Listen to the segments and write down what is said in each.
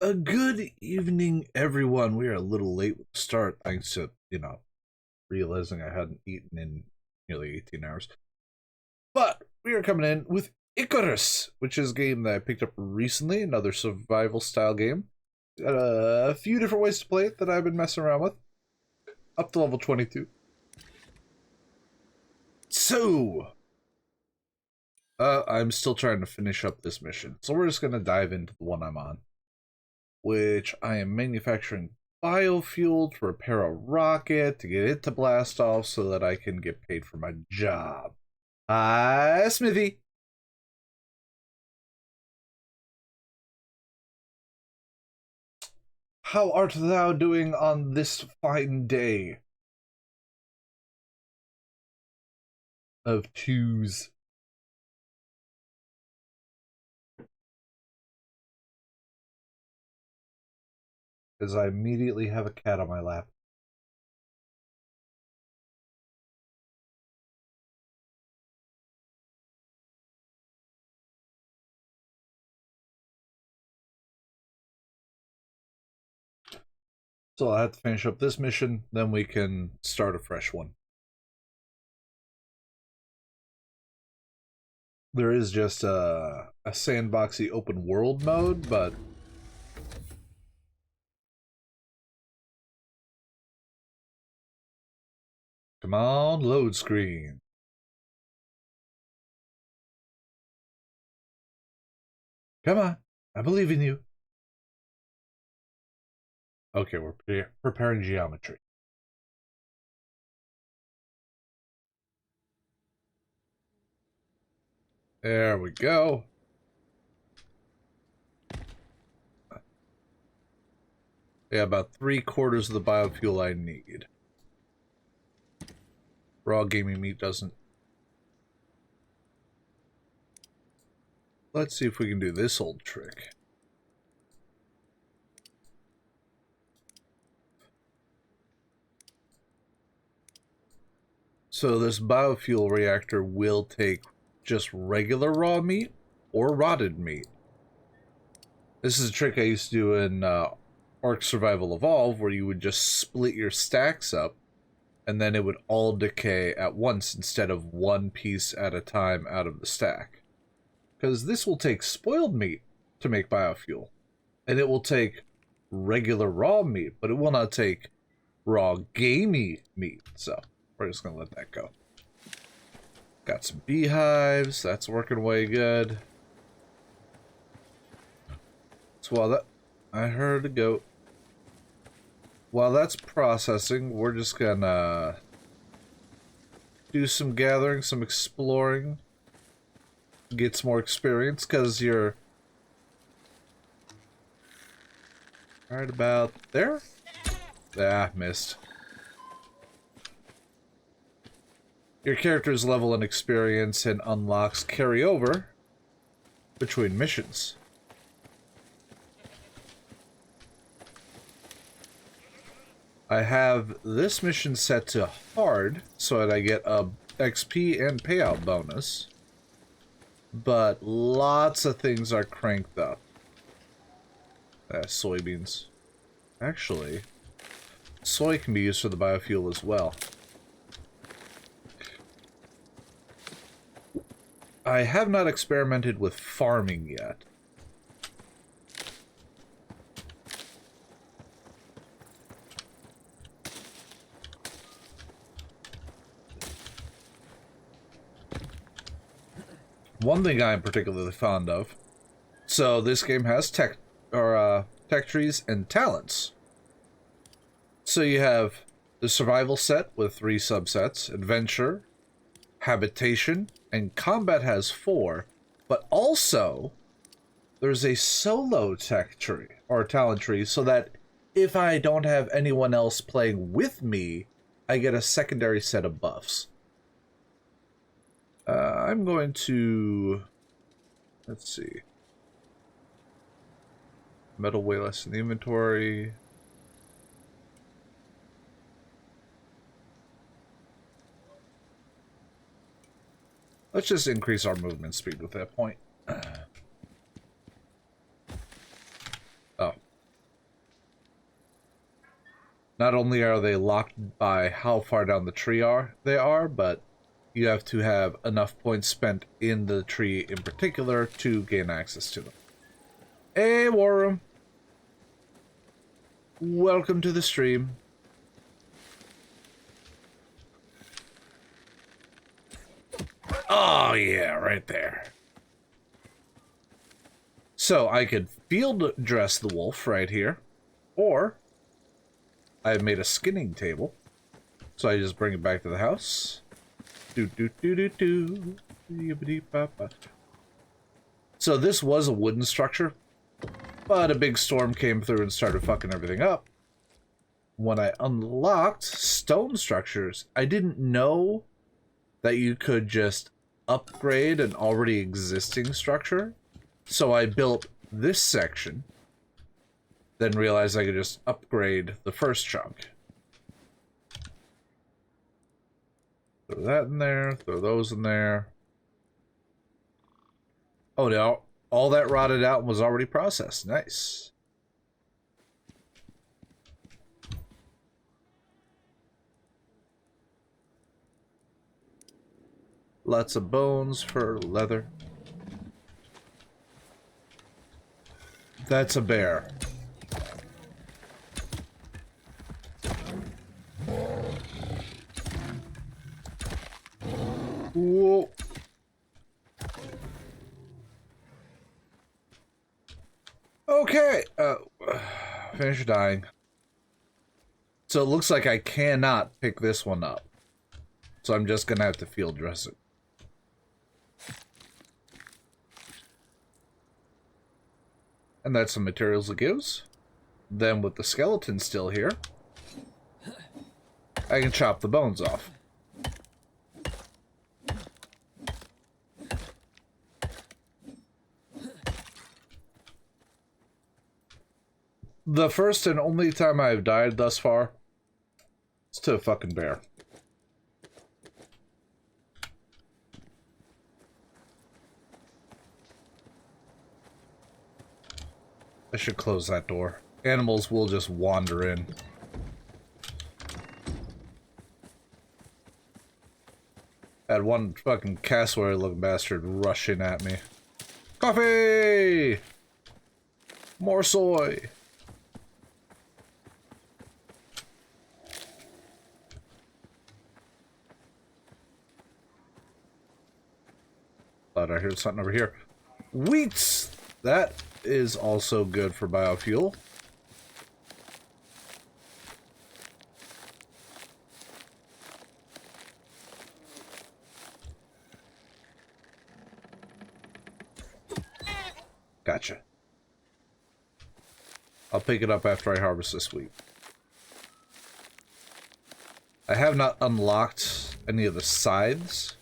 A good evening, everyone. We are a little late with the start, thanks to, realizing I hadn't eaten in nearly 18 hours. But we are coming in with Icarus, which is a game that I picked up recently, another survival style game. Got a few different ways to play it that I've been messing around with, up to level 22. So, I'm still trying to finish up this mission, so we're just going to dive into the one I'm on, which I am manufacturing biofuel to repair a rocket to get it to blast off so that I can get paid for my job. Hi, Smithy. How art thou doing on this fine day of twos? As I immediately have a cat on my lap. So I'll have to finish up this mission, then we can start a fresh one. There is just a sandboxy open world mode, but come on, load screen. Come on, I believe in you. Okay, we're preparing geometry. There we go. Yeah, about 3/4 of the biofuel I need. Raw gaming meat doesn't. Let's see if we can do this old trick. So this biofuel reactor will take just regular raw meat or rotted meat. This is a trick I used to do in Ark Survival Evolve, where you would just split your stacks up, and then it would all decay at once instead of one piece at a time out of the stack. Because this will take spoiled meat to make biofuel, and it will take regular raw meat, but it will not take raw gamey meat. So we're just gonna let that go. Got some beehives. That's working way good. So while that, I heard a goat. While that's processing, we're just gonna do some gathering, some exploring, get some more experience, because you're right about there. Ah, missed. Your character's level and experience and unlocks carry over between missions. I have this mission set to hard so that I get a XP and payout bonus, but lots of things are cranked up. Soybeans. Actually, soy can be used for the biofuel as well. I have not experimented with farming yet. One thing I'm particularly fond of. So this game has tech trees and talents. So you have the survival set with 3 subsets, adventure, habitation, and combat has 4, but also there's a solo tech tree or talent tree so that if I don't have anyone else playing with me, I get a secondary set of buffs. I'm going to, let's see, metal way less in the inventory. Let's just increase our movement speed with that point. Oh, Not only are they locked by how far down the tree they are, but you have to have enough points spent in the tree in particular to gain access to them. Hey, War Room. Welcome to the stream. Oh, yeah, right there. So I could field dress the wolf right here, or I've made a skinning table. So I just bring it back to the house. So this was a wooden structure, but a big storm came through and started fucking everything up. When I unlocked stone structures, I didn't know that you could just upgrade an already existing structure. So I built this section, then realized I could just upgrade the first chunk. Throw that in there, throw those in there. Oh, no, all that rotted out was already processed. Nice. Lots of bones for leather. That's a bear. Whoa. Okay. Finish dying. So it looks like I cannot pick this one up. So I'm just gonna have to field dress it. And that's some materials it gives. Then with the skeleton still here, I can chop the bones off. The first and only time I've died thus far is to a fucking bear. I should close that door. Animals will just wander in. Had one fucking cassowary looking bastard rushing at me. Coffee! More soy! Thought I heard something over here. Wheats! That is also good for biofuel. Gotcha. I'll pick it up after I harvest this wheat. I have not unlocked any of the scythes,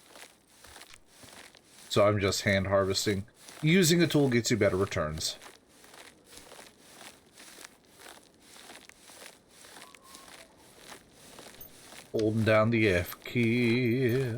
so I'm just hand harvesting. Using a tool gets you better returns. Holding down the F key.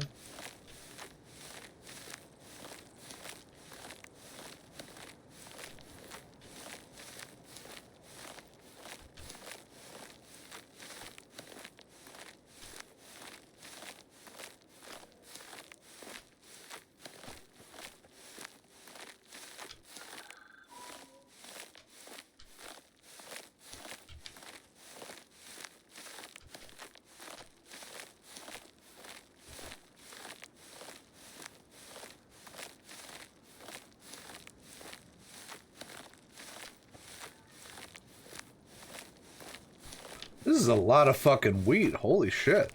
This is a lot of fucking wheat. Holy shit.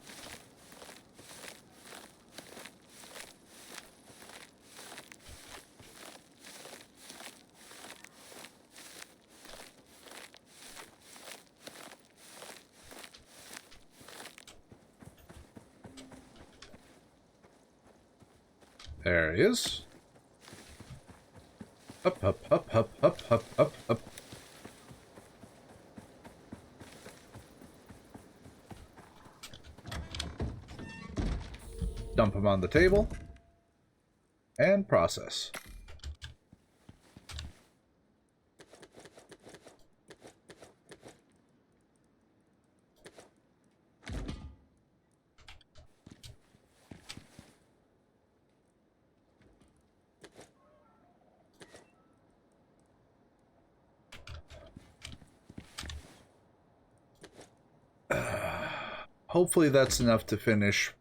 There he is. Up, up, up, up, up, up, up, up. Dump him on the table. And process. hopefully that's enough to finish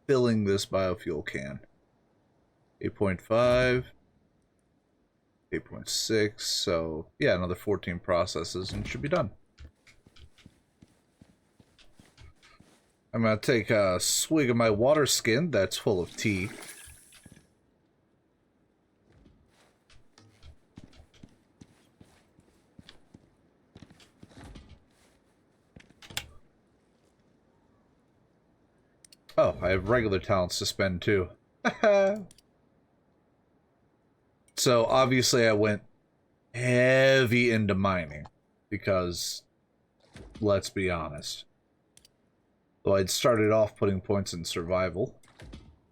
filling this biofuel can. 8.5, 8.6, so yeah, another 14 processes and it should be done. I'm gonna take a swig of my water skin that's full of tea. Oh, I have regular talents to spend too. So obviously I went heavy into mining because, let's be honest. Though I'd started off putting points in survival,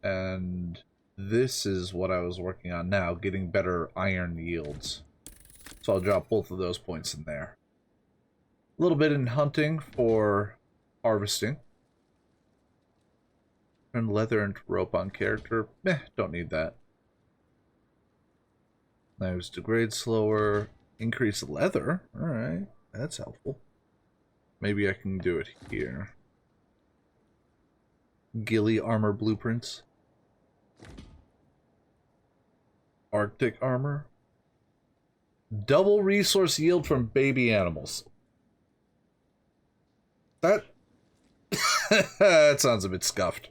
and this is what I was working on now, getting better iron yields. So I'll drop both of those points in there. A little bit in hunting for harvesting. And leather and rope on character. Meh, don't need that. Knives degrade slower. Increase leather. Alright, that's helpful. Maybe I can do it here. Ghillie armor blueprints. Arctic armor. Double resource yield from baby animals. That... that sounds a bit scuffed.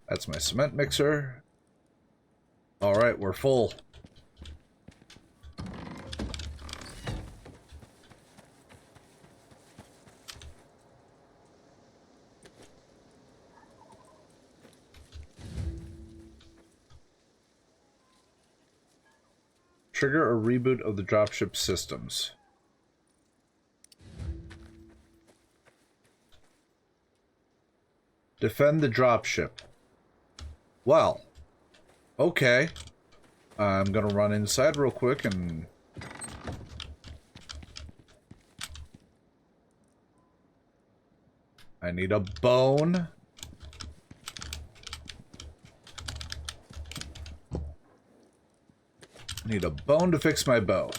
That's my cement mixer. Alright, we're full. Trigger a reboot of the dropship systems. Defend the dropship. Well, okay. I'm gonna run inside real quick and... I need a bone. I need a bone to fix my bow.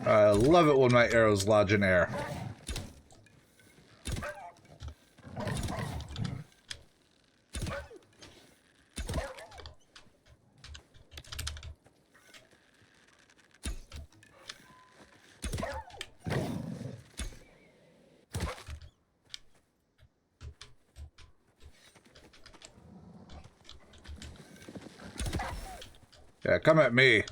I love it when my arrows lodge in air. Yeah, come at me.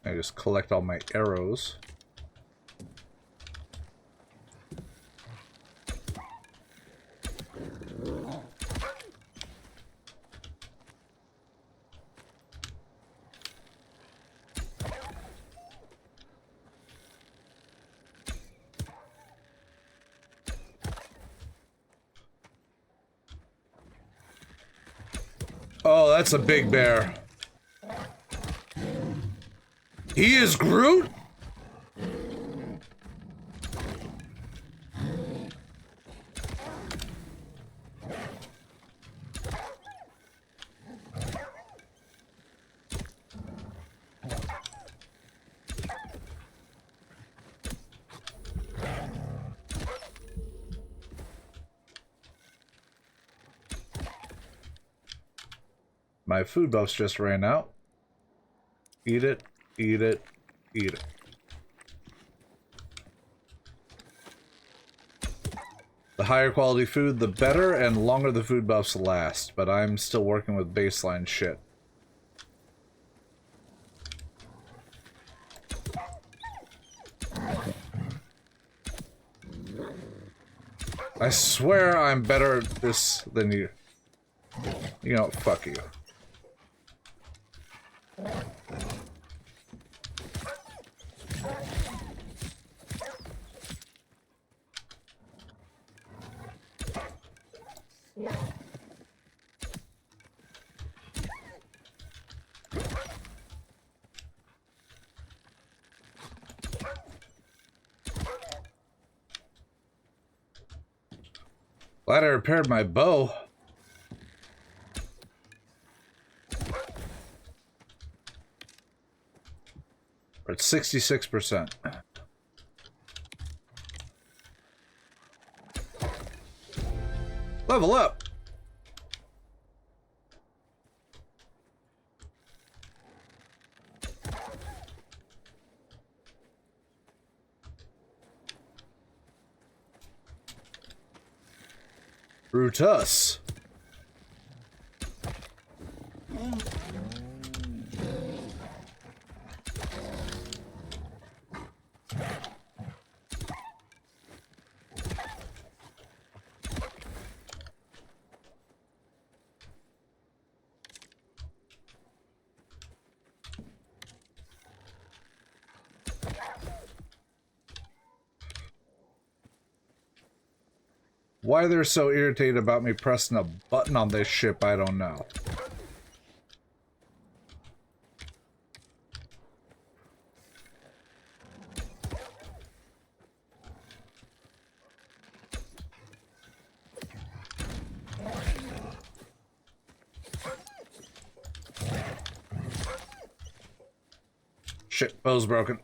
I just collect all my arrows. Oh, that's a big bear. He is Groot? My food buffs just ran out. Eat it, eat it, eat it. The higher quality food, the better, and longer the food buffs last, but I'm still working with baseline shit. I swear I'm better at this than you. You know, fuck you. Glad I repaired my bow. We're at 66%. Level up. Brutus. Why they're so irritated about me pressing a button on this ship, I don't know. Shit, bow's broken.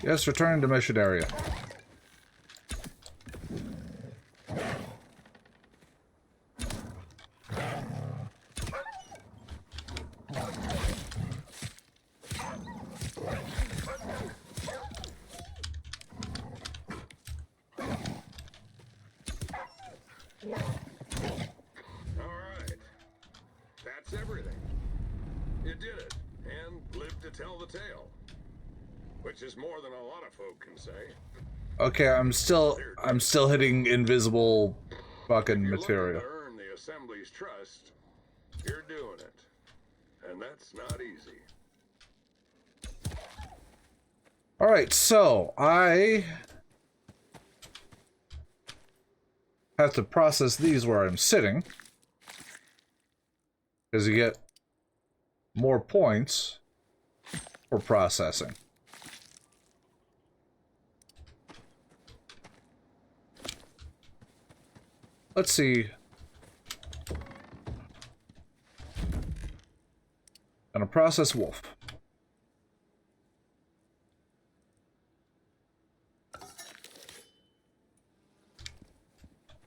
Yes, returning to mission area. Alright. That's everything. You did it, and lived to tell the tale. Which is more than a lot of folk can say. Okay, I'm still hitting invisible fucking material. If you're looking to earn the Assembly's trust, you're doing it. And that's not easy. Alright, so I have to process these where I'm sitting. Because you get more points for processing. Let's see. Gonna process wolf.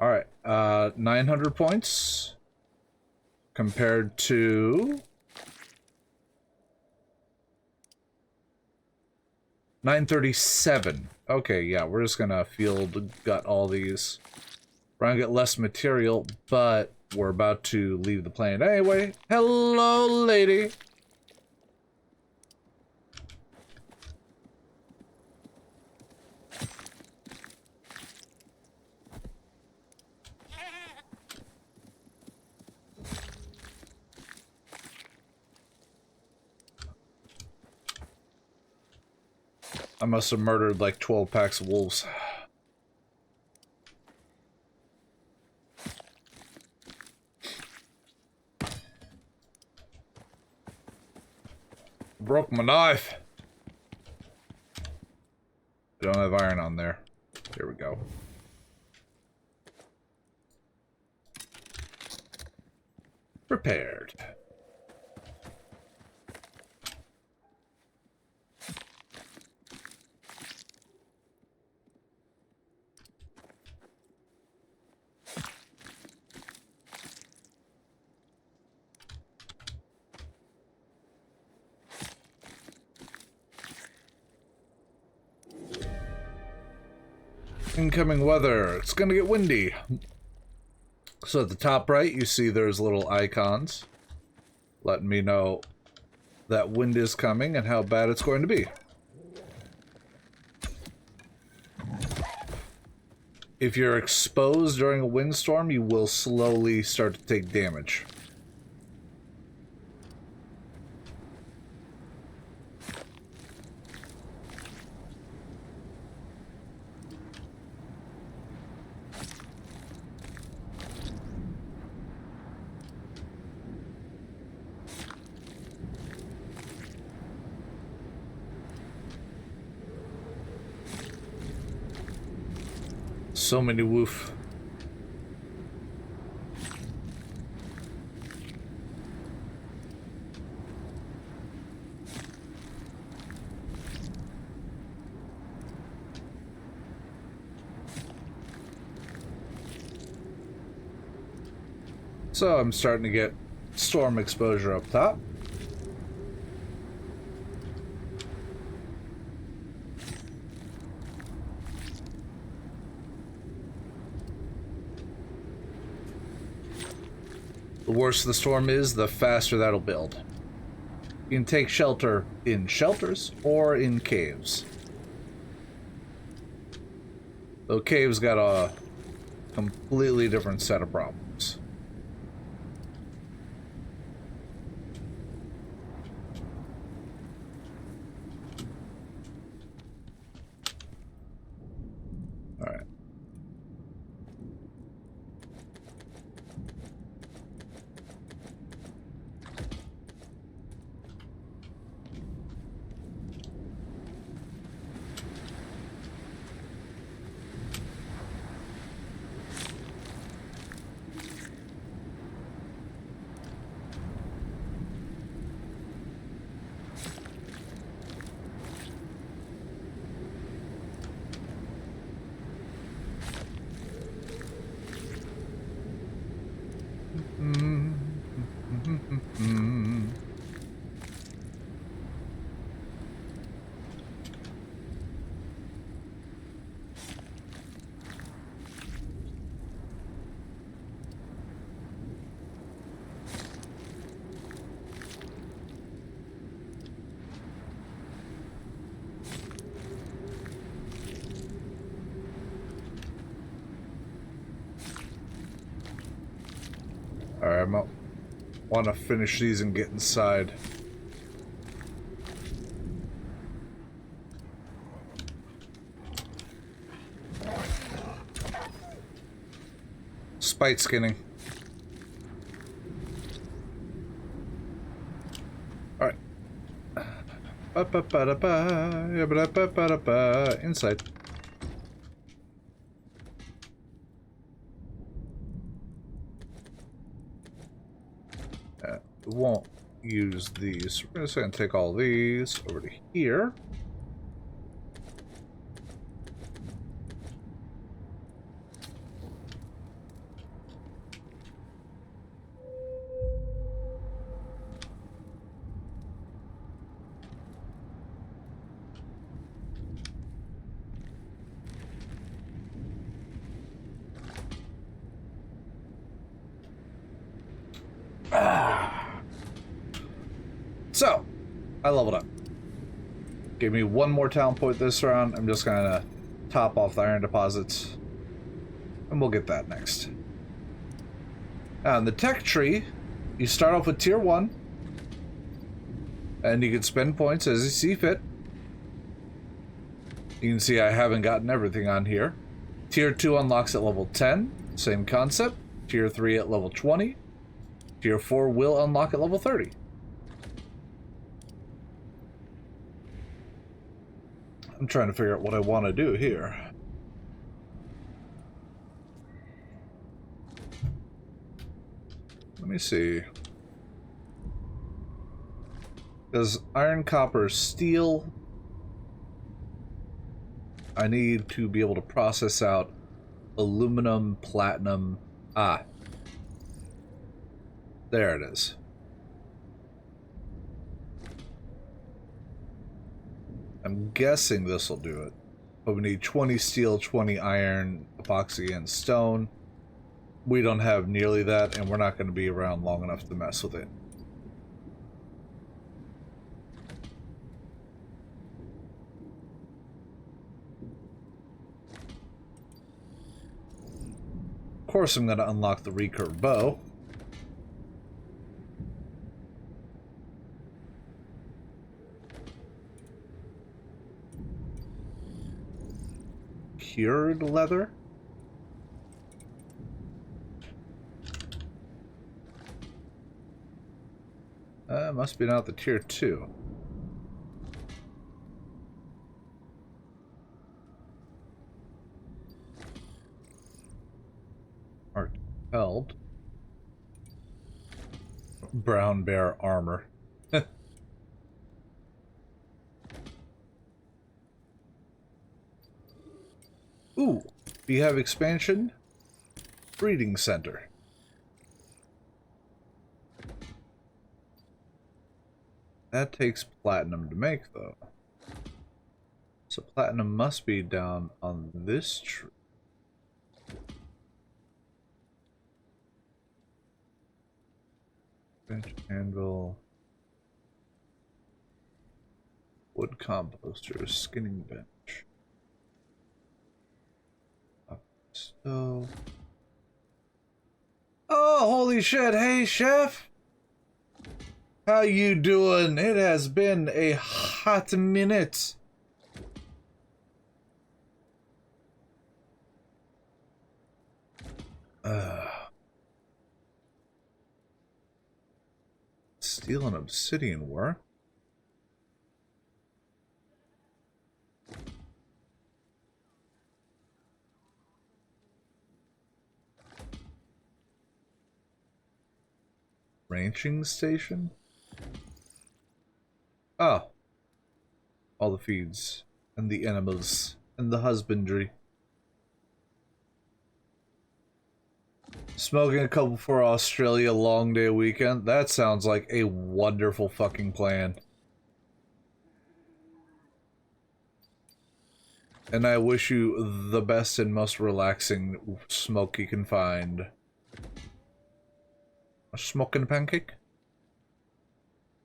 All right, 900 points compared to 937. Okay, yeah, we're just gonna field gut all these. We're gonna get less material, but we're about to leave the planet anyway. Hello, lady. I must have murdered like 12 packs of wolves. Broke my knife. I don't have iron on there. Here we go. Prepared. Incoming weather. It's gonna get windy. So at the top right, you see there's little icons letting me know that wind is coming and how bad it's going to be. If you're exposed during a windstorm, you will slowly start to take damage. So many woof. So I'm starting to get storm exposure up top. The worse the storm is, the faster that'll build. You can take shelter in shelters or in caves. Though caves got a completely different set of problems. Alright. Alright, I want to finish these and get inside. Spite skinning. Alright. Inside. Won't use these. We're just going to take all these over to here. So, I leveled up. Gave me one more talent point this round. I'm just gonna top off the iron deposits. And we'll get that next. On the tech tree, you start off with tier 1. And you can spend points as you see fit. You can see I haven't gotten everything on here. Tier 2 unlocks at level 10. Same concept. Tier 3 at level 20. Tier 4 will unlock at level 30. I'm trying to figure out what I want to do here. Let me see. Does iron, copper, steel? I need to be able to process out aluminum, platinum. Ah. There it is. I'm guessing this will do it. But we need 20 steel, 20 iron, epoxy, and stone. we don't have nearly that, and we're not going to be around long enough to mess with it. Of course, I'm going to unlock the recurve bow. Cured leather? Must be now the tier 2. Art held. Brown bear armor. Ooh, do you have expansion? Breeding center. That takes platinum to make, though. So platinum must be down on this tree. Bench, anvil. Wood composter, skinning bench. Up stove. Oh, holy shit. Hey, chef. How you doing? It has been a hot minute. Steel and obsidian work. Ranching station? Oh. All the feeds. And the animals. And the husbandry. Smoking a couple for Australia long day weekend. That sounds like a wonderful fucking plan. And I wish you the best and most relaxing smoke you can find. A smoking pancake?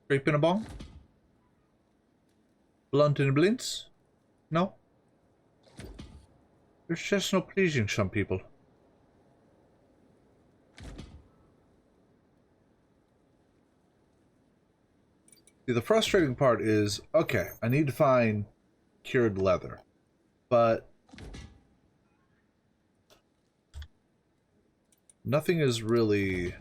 Grape in a bong? Blunt in a blintz? No? There's just no pleasing some people. See, the frustrating part is, okay, I need to find cured leather, but nothing is really...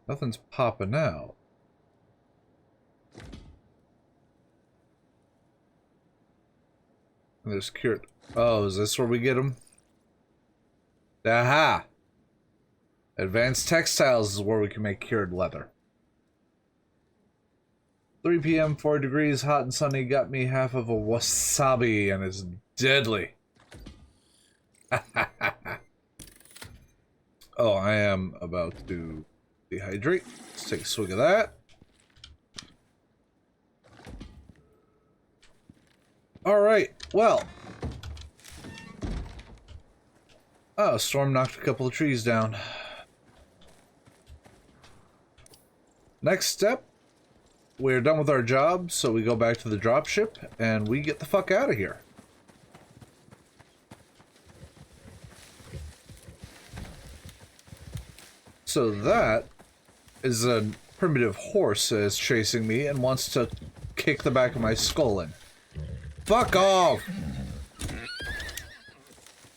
Nothing's popping out. And there's cured... Oh, is this where we get them? Aha! Advanced textiles is where we can make cured leather. 3 p.m., 4 degrees, hot and sunny, got me half of a wasabi and it's deadly. Oh, I am about to dehydrate. Let's take a swig of that. Alright, well. Oh, a storm knocked a couple of trees down. Next step, we're done with our job, so we go back to the dropship and we get the fuck out of here. So that is a primitive horse that is chasing me and wants to kick the back of my skull in. Fuck off!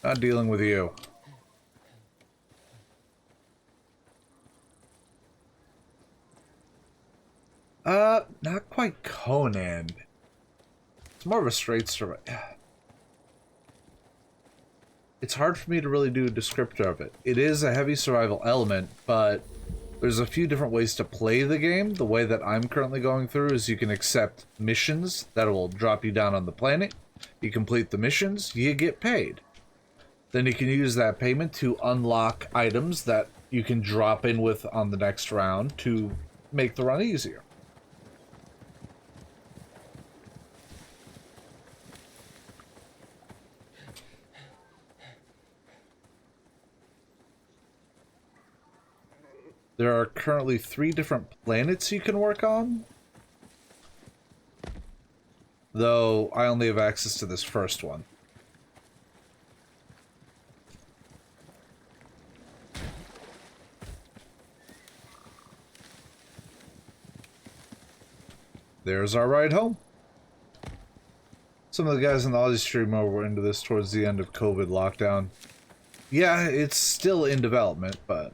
Not dealing with you. Not quite Conan. It's more of a straight story. It's hard for me to really do a descriptor of it. It is a heavy survival element, but there's a few different ways to play the game. The way that I'm currently going through is you can accept missions that will drop you down on the planet. You complete the missions, you get paid. Then you can use that payment to unlock items that you can drop in with on the next round to make the run easier. There are currently 3 different planets you can work on. Though I only have access to this first one. There's our ride home. Some of the guys in the Aussie stream were into this towards the end of COVID lockdown. Yeah, it's still in development, but...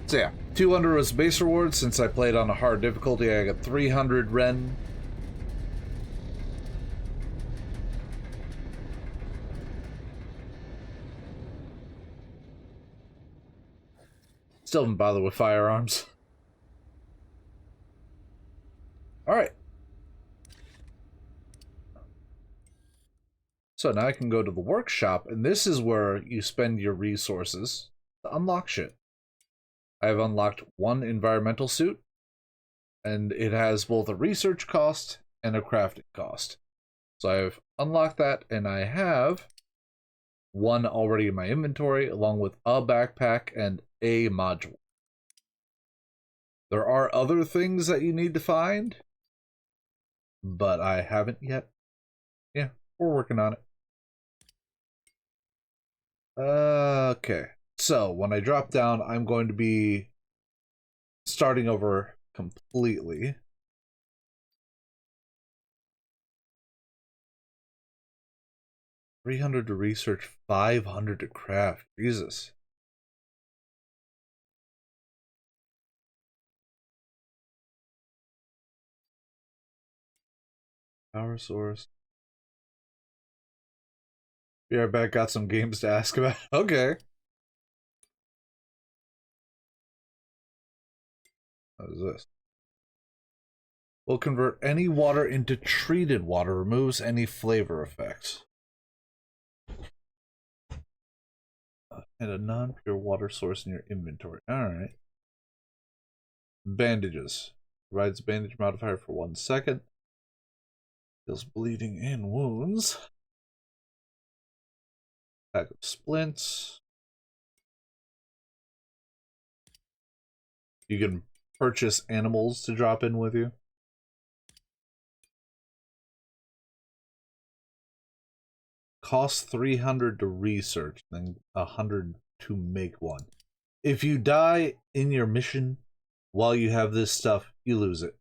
So yeah, 200 was base reward. Since I played on a hard difficulty, I got 300 Ren. Still didn't bother with firearms. Alright. So now I can go to the workshop, and this is where you spend your resources to unlock shit. I have unlocked 1 environmental suit, and it has both a research cost and a crafting cost. So I've unlocked that, and I have 1 already in my inventory, along with a backpack and a module. There are other things that you need to find, but I haven't yet. Yeah, we're working on it. Okay, so when I drop down, I'm going to be starting over completely. $300 to research, $500 to craft. Jesus. Power source. Be right back. Got some games to ask about. Okay. What is this? Will convert any water into treated water. Removes any flavor effects. And a non-pure water source in your inventory. Alright. Bandages. Provides bandage modifier for 1 second. Heals bleeding and wounds. Pack of splints. You can purchase animals to drop in with you. Costs 300 to research, then 100 to make one. If you die in your mission while you have this stuff, you lose it.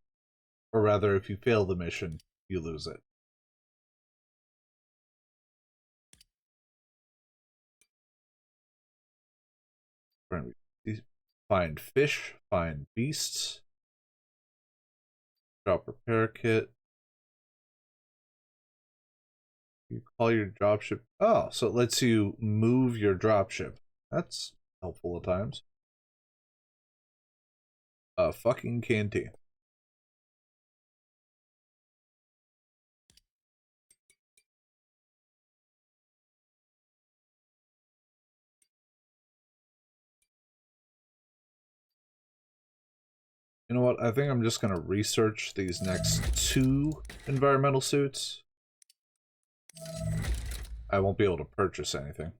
Or rather, if you fail the mission, you lose it. Find fish, find beasts. Drop repair kit. You call your dropship. Oh, so it lets you move your dropship. That's helpful at times. A fucking canteen. You know what? I think I'm just gonna research these next 2 environmental suits. I won't be able to purchase anything.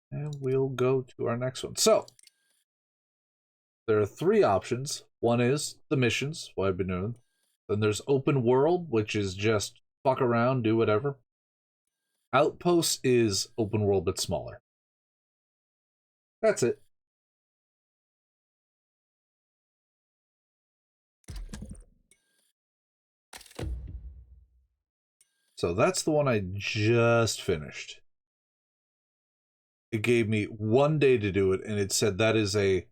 And we'll go to our next one. So, there are 3 options. One is the missions, what I've been doing. Then there's open world, which is just fuck around, do whatever. Outpost is open world but smaller. That's it. So that's the one I just finished. It gave me 1 day to do it, and it said that is a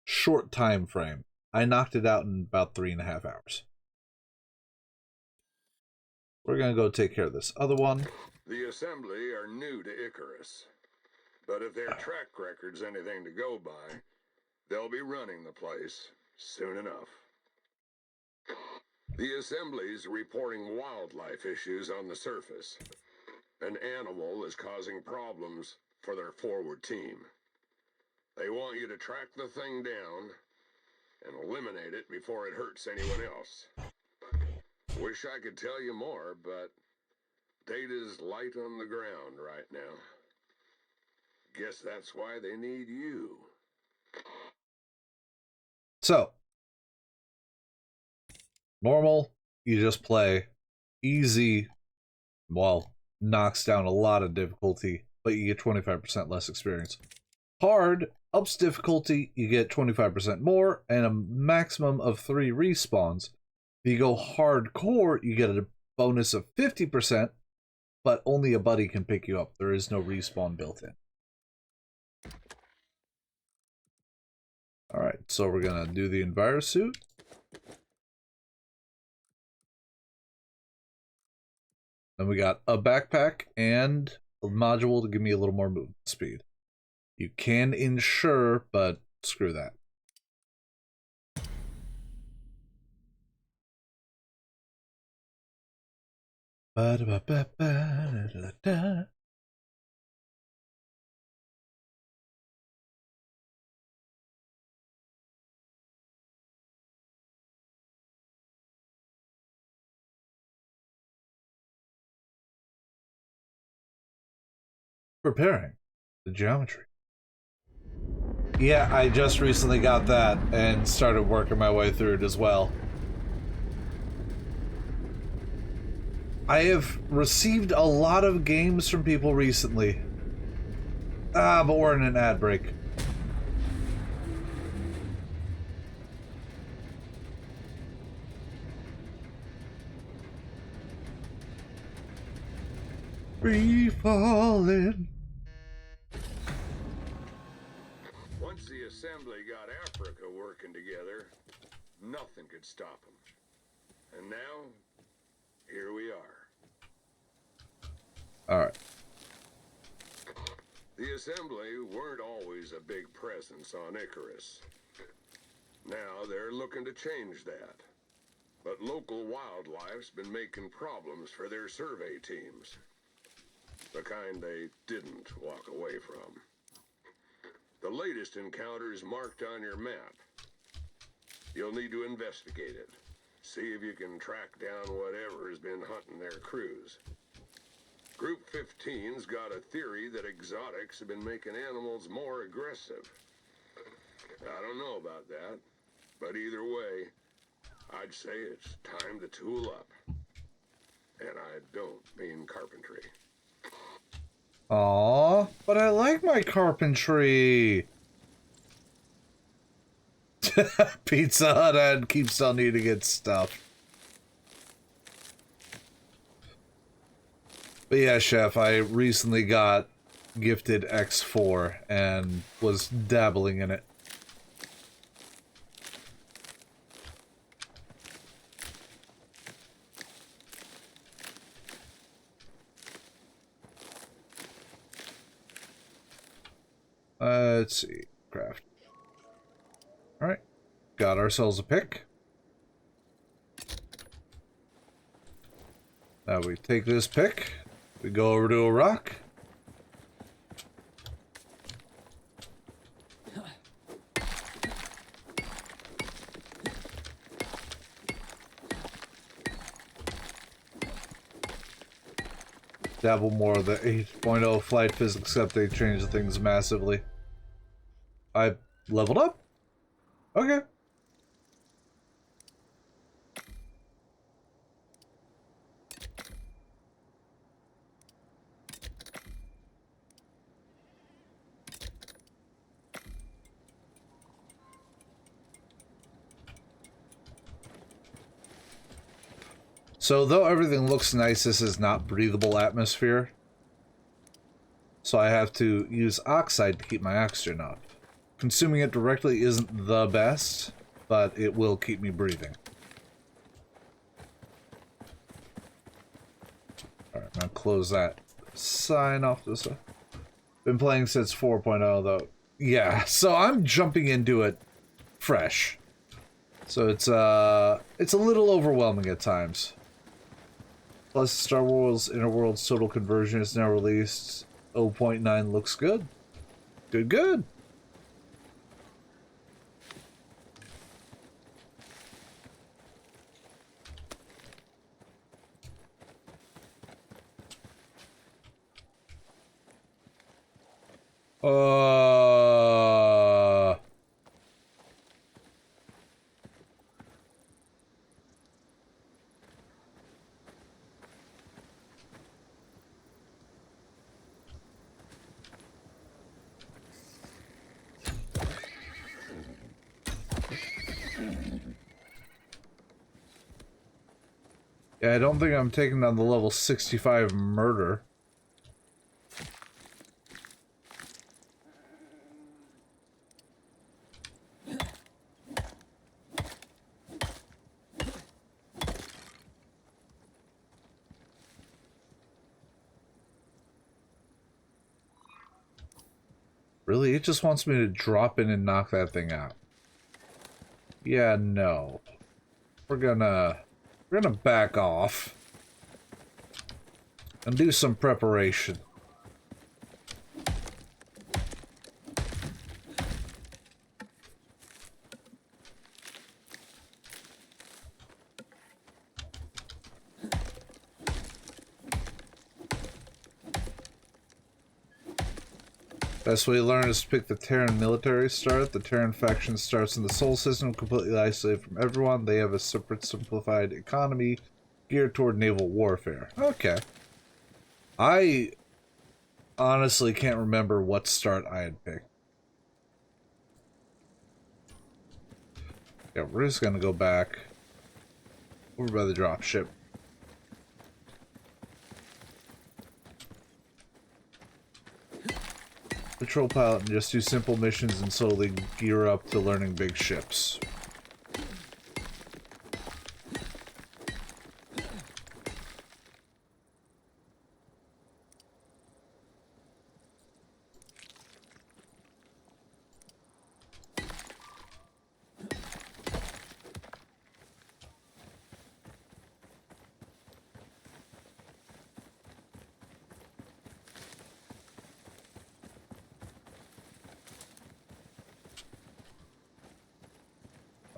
short time frame. I knocked it out in about 3.5 hours. We're gonna go take care of this other one. The Assembly are new to Icarus. But if their track record's anything to go by, they'll be running the place soon enough. The Assembly's reporting wildlife issues on the surface. An animal is causing problems for their forward team. They want you to track the thing down and eliminate it before it hurts anyone else. Wish I could tell you more, but Data's light on the ground right now. Guess that's why they need you. So, normal, you just play. Easy, well, knocks down a lot of difficulty, but you get 25% less experience. Hard ups difficulty, you get 25% more, and a maximum of 3 respawns. If you go hardcore, you get a bonus of 50%, but only a buddy can pick you up. There is no respawn built in. Alright, so we're gonna do the Envirosuit. Then we got a backpack and a module to give me a little more movement speed. You can insure, but screw that. Ba-da-ba-ba-ba-da-da-da. Preparing the geometry. Yeah, I just recently got that and started working my way through it as well. I have received a lot of games from people recently. But we're in an ad break. Free falling. Once the Assembly got Africa working together, nothing could stop them. And now, here we are. Alright. The Assembly weren't always a big presence on Icarus. Now they're looking to change that. But local wildlife's been making problems for their survey teams. The kind they didn't walk away from. The latest encounter is marked on your map. You'll need to investigate it. See if you can track down whatever has been hunting their crews. Group 15's got a theory that exotics have been making animals more aggressive. I don't know about that, but either way, I'd say it's time to tool up. And I don't mean carpentry. Aw, but I like my carpentry. Pizza Hut ad keeps on needing its stuff. But yeah, Chef, I recently got gifted X4 and was dabbling in it. Let's see. Craft. Alright. Got ourselves a pick. Now we take this pick. We go over to a rock. Dabble more of the 8.0 flight physics, except they changed things massively. I leveled up? Okay. So, though everything looks nice, this is not breathable atmosphere. So I have to use oxide to keep my oxygen up. Consuming it directly isn't the best, but it will keep me breathing. Alright, I'm gonna close that sign off this way. Been playing since 4.0 though. Yeah, so I'm jumping into it fresh. So it's a little overwhelming at times. Plus, Star Wars Inner Worlds Total Conversion is now released. 0.9 looks good. Good, good. Yeah, I don't think I'm taking on the level 65 murder. Really? It just wants me to drop in and knock that thing out. Yeah, no. We're gonna back off and do some preparation. Best way to learn is to pick the Terran military start. The Terran faction starts in the Sol system, completely isolated from everyone. They have a separate, simplified economy geared toward naval warfare. Okay. I honestly can't remember what start I had picked. Yeah, we're just gonna go back over by the dropship. Patrol pilot and just do simple missions and slowly gear up to learning big ships.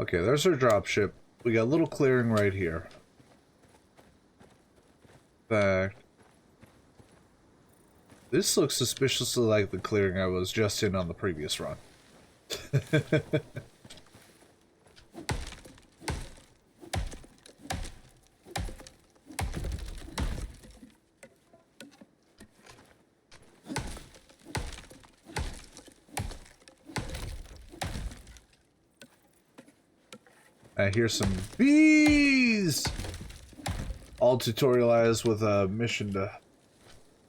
Okay, there's our dropship. We got a little clearing right here. In fact, this looks suspiciously like the clearing I was just in on the previous run. I hear some bees! All tutorialized with a mission to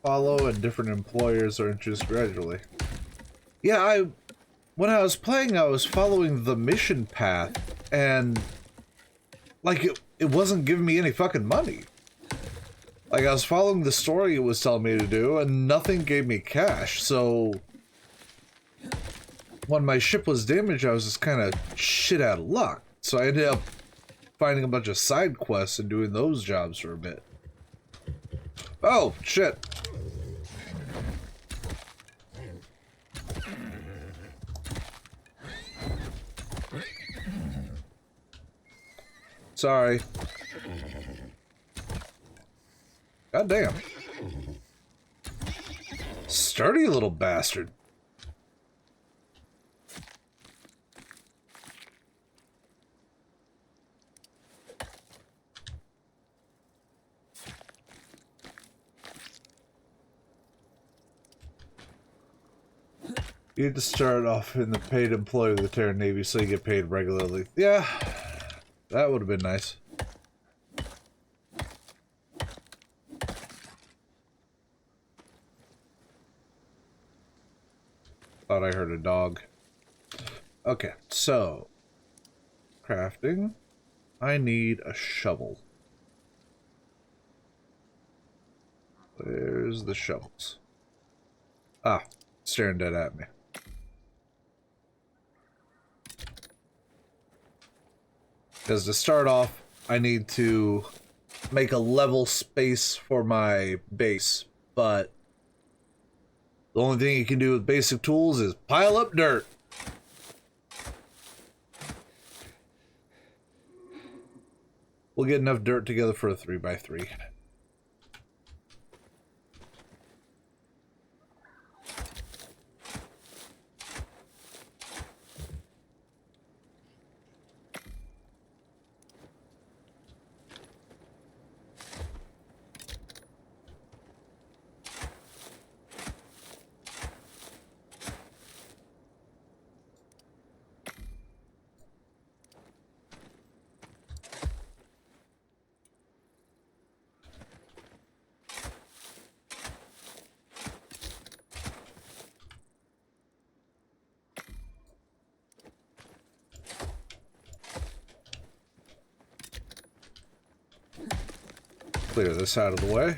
follow, and different employers are introduced gradually. Yeah, when I was playing, I was following the mission path, and like it wasn't giving me any fucking money. Like, I was following the story it was telling me to do, and nothing gave me cash, so when my ship was damaged, I was just kind of shit out of luck. So I ended up finding a bunch of side quests and doing those jobs for a bit. Oh, shit. Sorry. God damn. Sturdy little bastard. You need to start off in the paid employee of the Terran Navy so you get paid regularly. Yeah, that would have been nice. Thought I heard a dog. Okay, so crafting. I need a shovel. Where's the shovels? Ah, staring dead at me. Because to start off, I need to make a level space for my base, but the only thing you can do with basic tools is pile up dirt. We'll get enough dirt together for a 3x3. Clear this out of the way.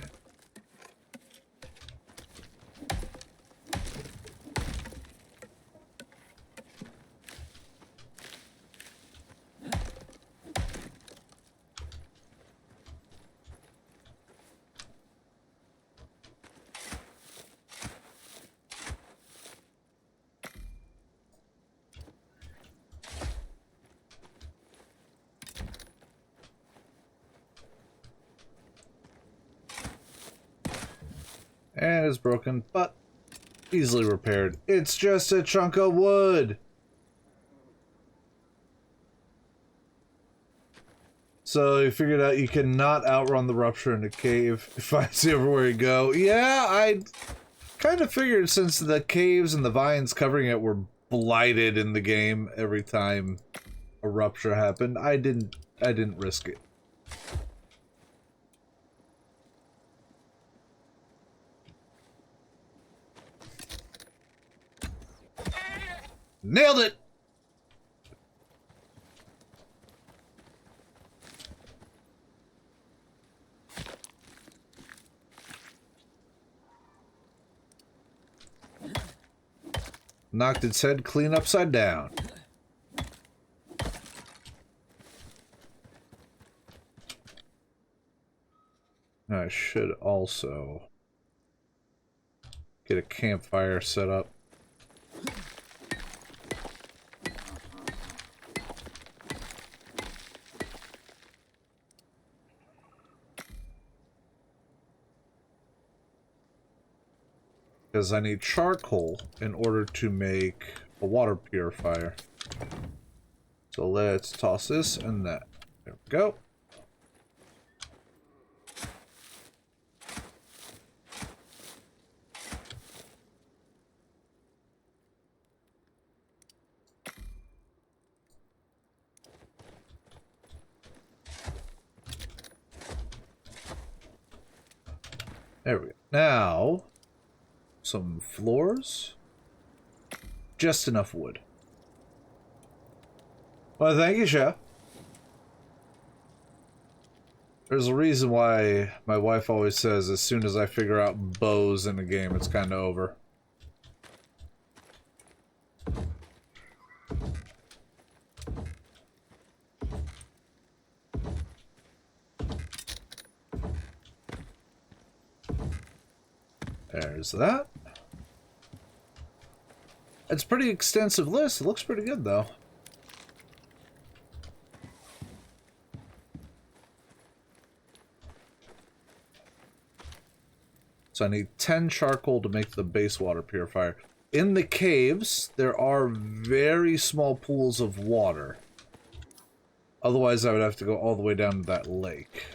And it's broken, but easily repaired. It's just a chunk of wood. So you figured out you cannot outrun the rupture in the cave. It finds you everywhere you go. Yeah, I kind of figured since the caves and the vines covering it were blighted in the game every time a rupture happened. I didn't risk it. Nailed it! Knocked its head clean upside down. I should also get a campfire set up. Because I need charcoal in order to make a water purifier. So let's toss this and that. There we go. There we go. Now, some floors. Just enough wood. Well, thank you, Chef. There's a reason why my wife always says as soon as I figure out bows in a game, it's kind of over. There's that. It's a pretty extensive list. It looks pretty good, though. So I need 10 charcoal to make the base water purifier. In the caves, there are very small pools of water. Otherwise, I would have to go all the way down to that lake.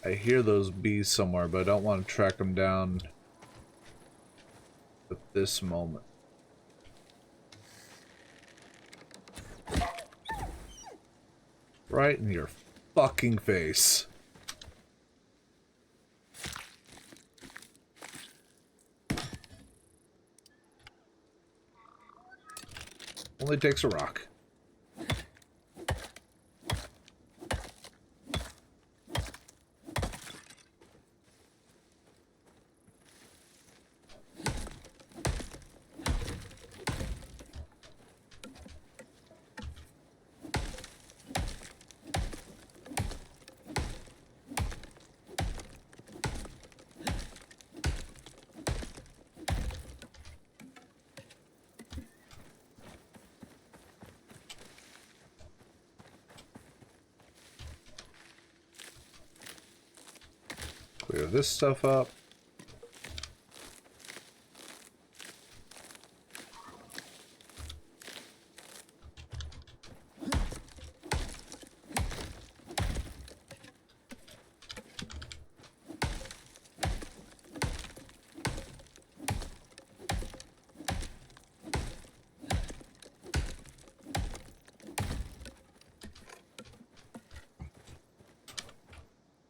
I hear those bees somewhere, but I don't want to track them down at this moment. Right in your fucking face. Only takes a rock. Clear this stuff up.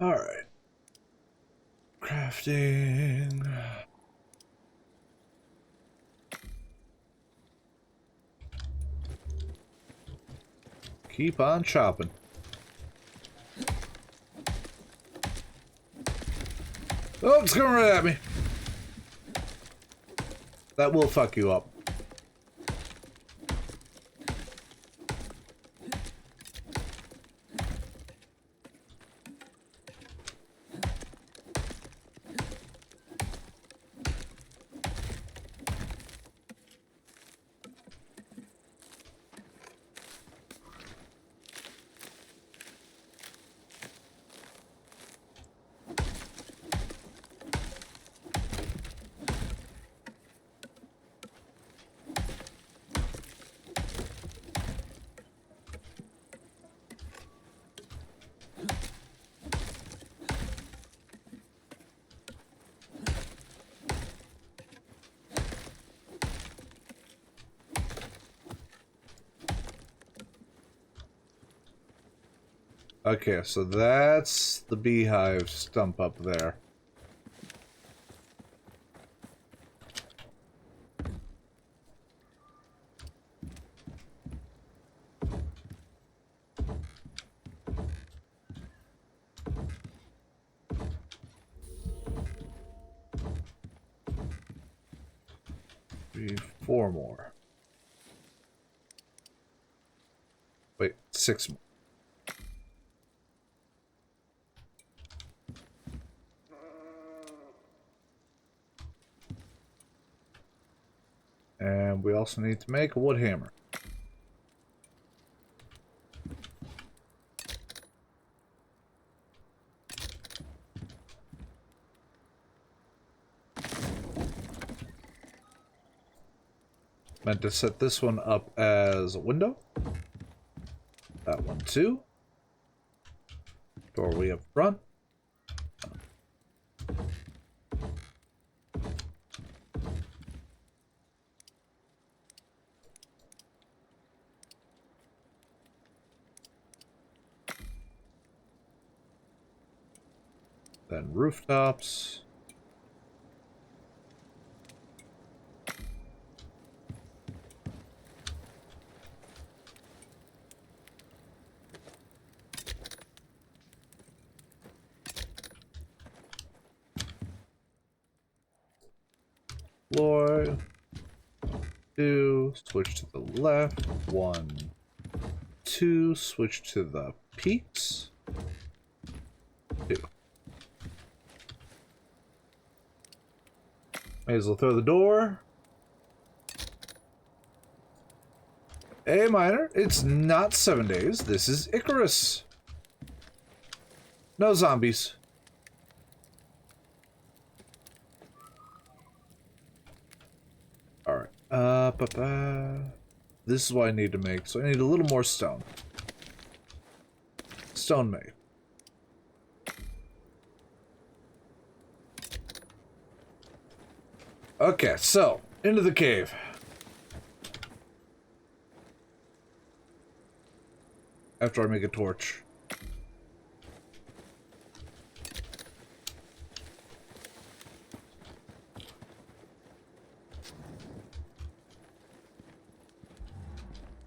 All right. Crafting. Keep on chopping. Oh, it's coming right at me. That will fuck you up. Okay, so that's the beehive stump up there. Three, four more. Wait, six more. And we also need to make a wood hammer. Meant to set this one up as a window. That one too. Doorway up front. Then rooftops. Floor. 2, switch to the left. 1, 2, switch to the peaks. 2. May as well throw the door. Hey, Miner, it's not 7 days. This is Icarus. No zombies. Alright. This is what I need to make. So I need a little more stone. Stone made. Okay, so into the cave. After I make a torch.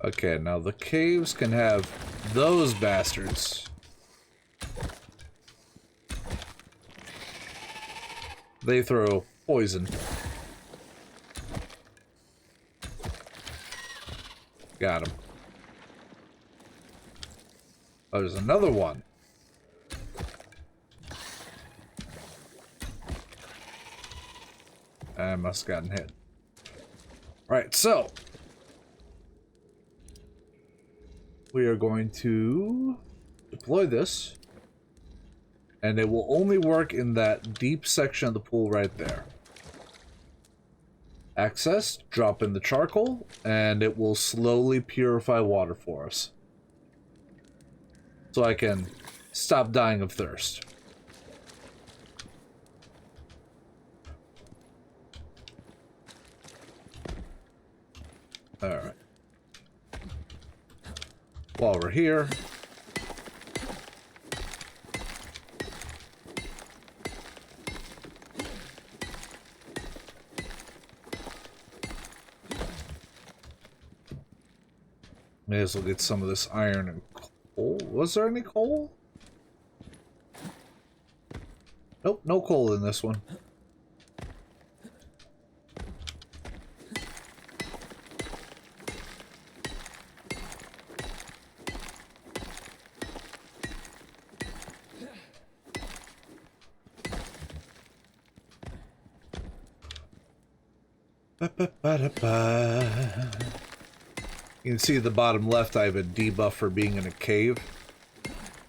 Okay, now the caves can have those bastards. They throw poison. Got him. Oh, there's another one. I must have gotten hit. Alright, so we are going to deploy this. And it will only work in that deep section of the pool right there. Access, drop in the charcoal, and it will slowly purify water for us. So I can stop dying of thirst. Alright. While we're here, may as well get some of this iron and coal. Was there any coal? Nope, no coal in this one. Ba-ba-ba-da-ba. You can see at the bottom left I have a debuff for being in a cave.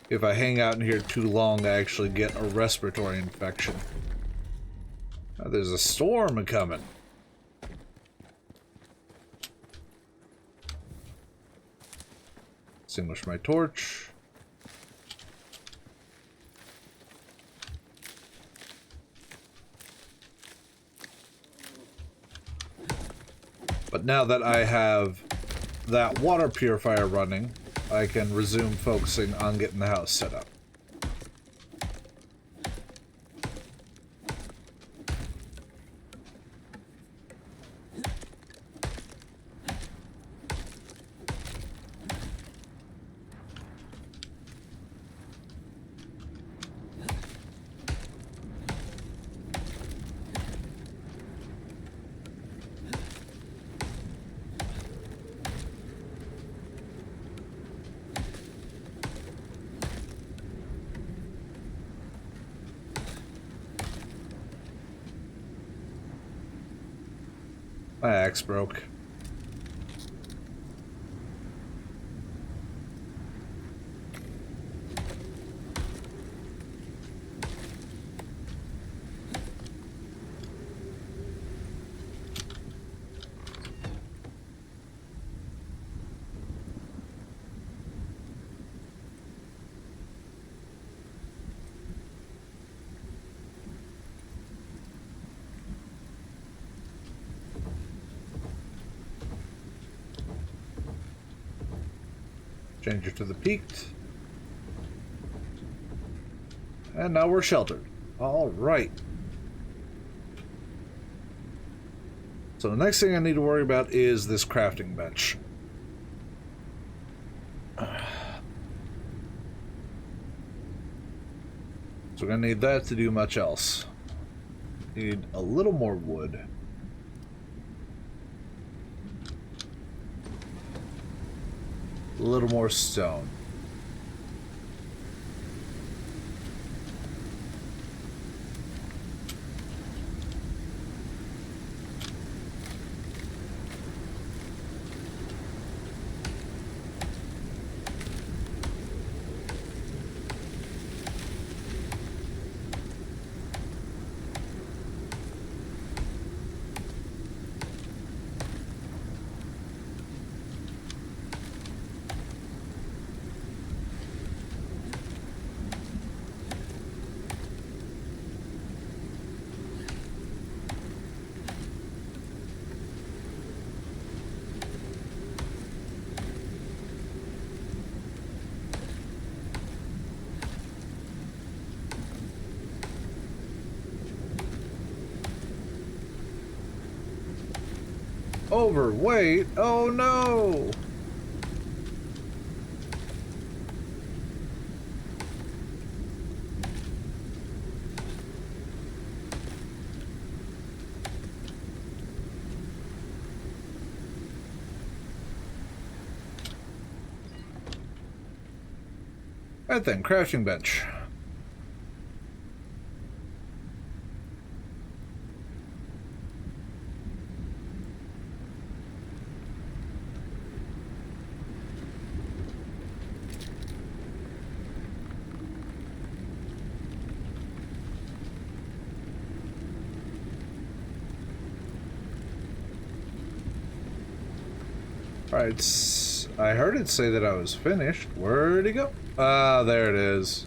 If I hang out in here too long, I actually get a respiratory infection. Oh, there's a storm coming. Extinguish my torch. But now that I have that water purifier running, I can resume focusing on getting the house set up. My axe broke. Change it to the peaked. And now we're sheltered. All right. So the next thing I need to worry about is this crafting bench. So we're gonna need that to do much else. Need a little more wood. A little more stone. Overweight? Oh no! Right then, crafting bench. Alright, I heard it say that I was finished. Where'd it go? Ah, there it is.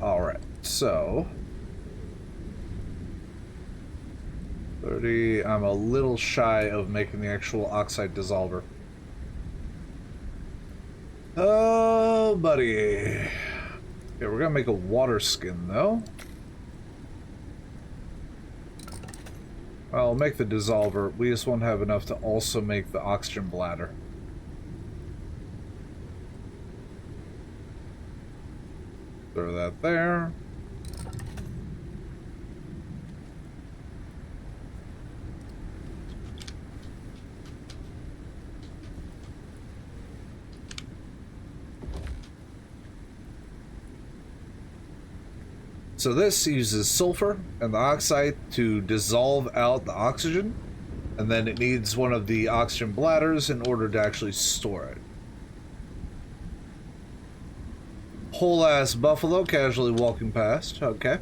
Alright, so 30, I'm a little shy of making the actual oxide dissolver. Oh, buddy. Okay, we're gonna make a water skin, though. I'll make the dissolver. We just won't have enough to also make the oxygen bladder. Throw that there. So this uses sulfur and the oxide to dissolve out the oxygen, and then it needs one of the oxygen bladders in order to actually store it. Whole ass buffalo casually walking past. Okay.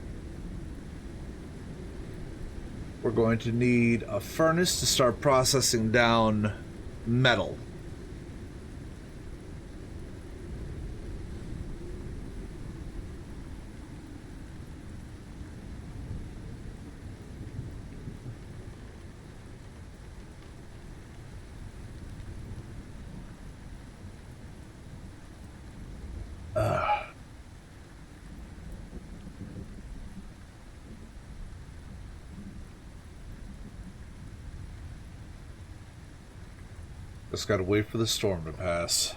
We're going to need a furnace to start processing down metal. Just gotta wait for the storm to pass.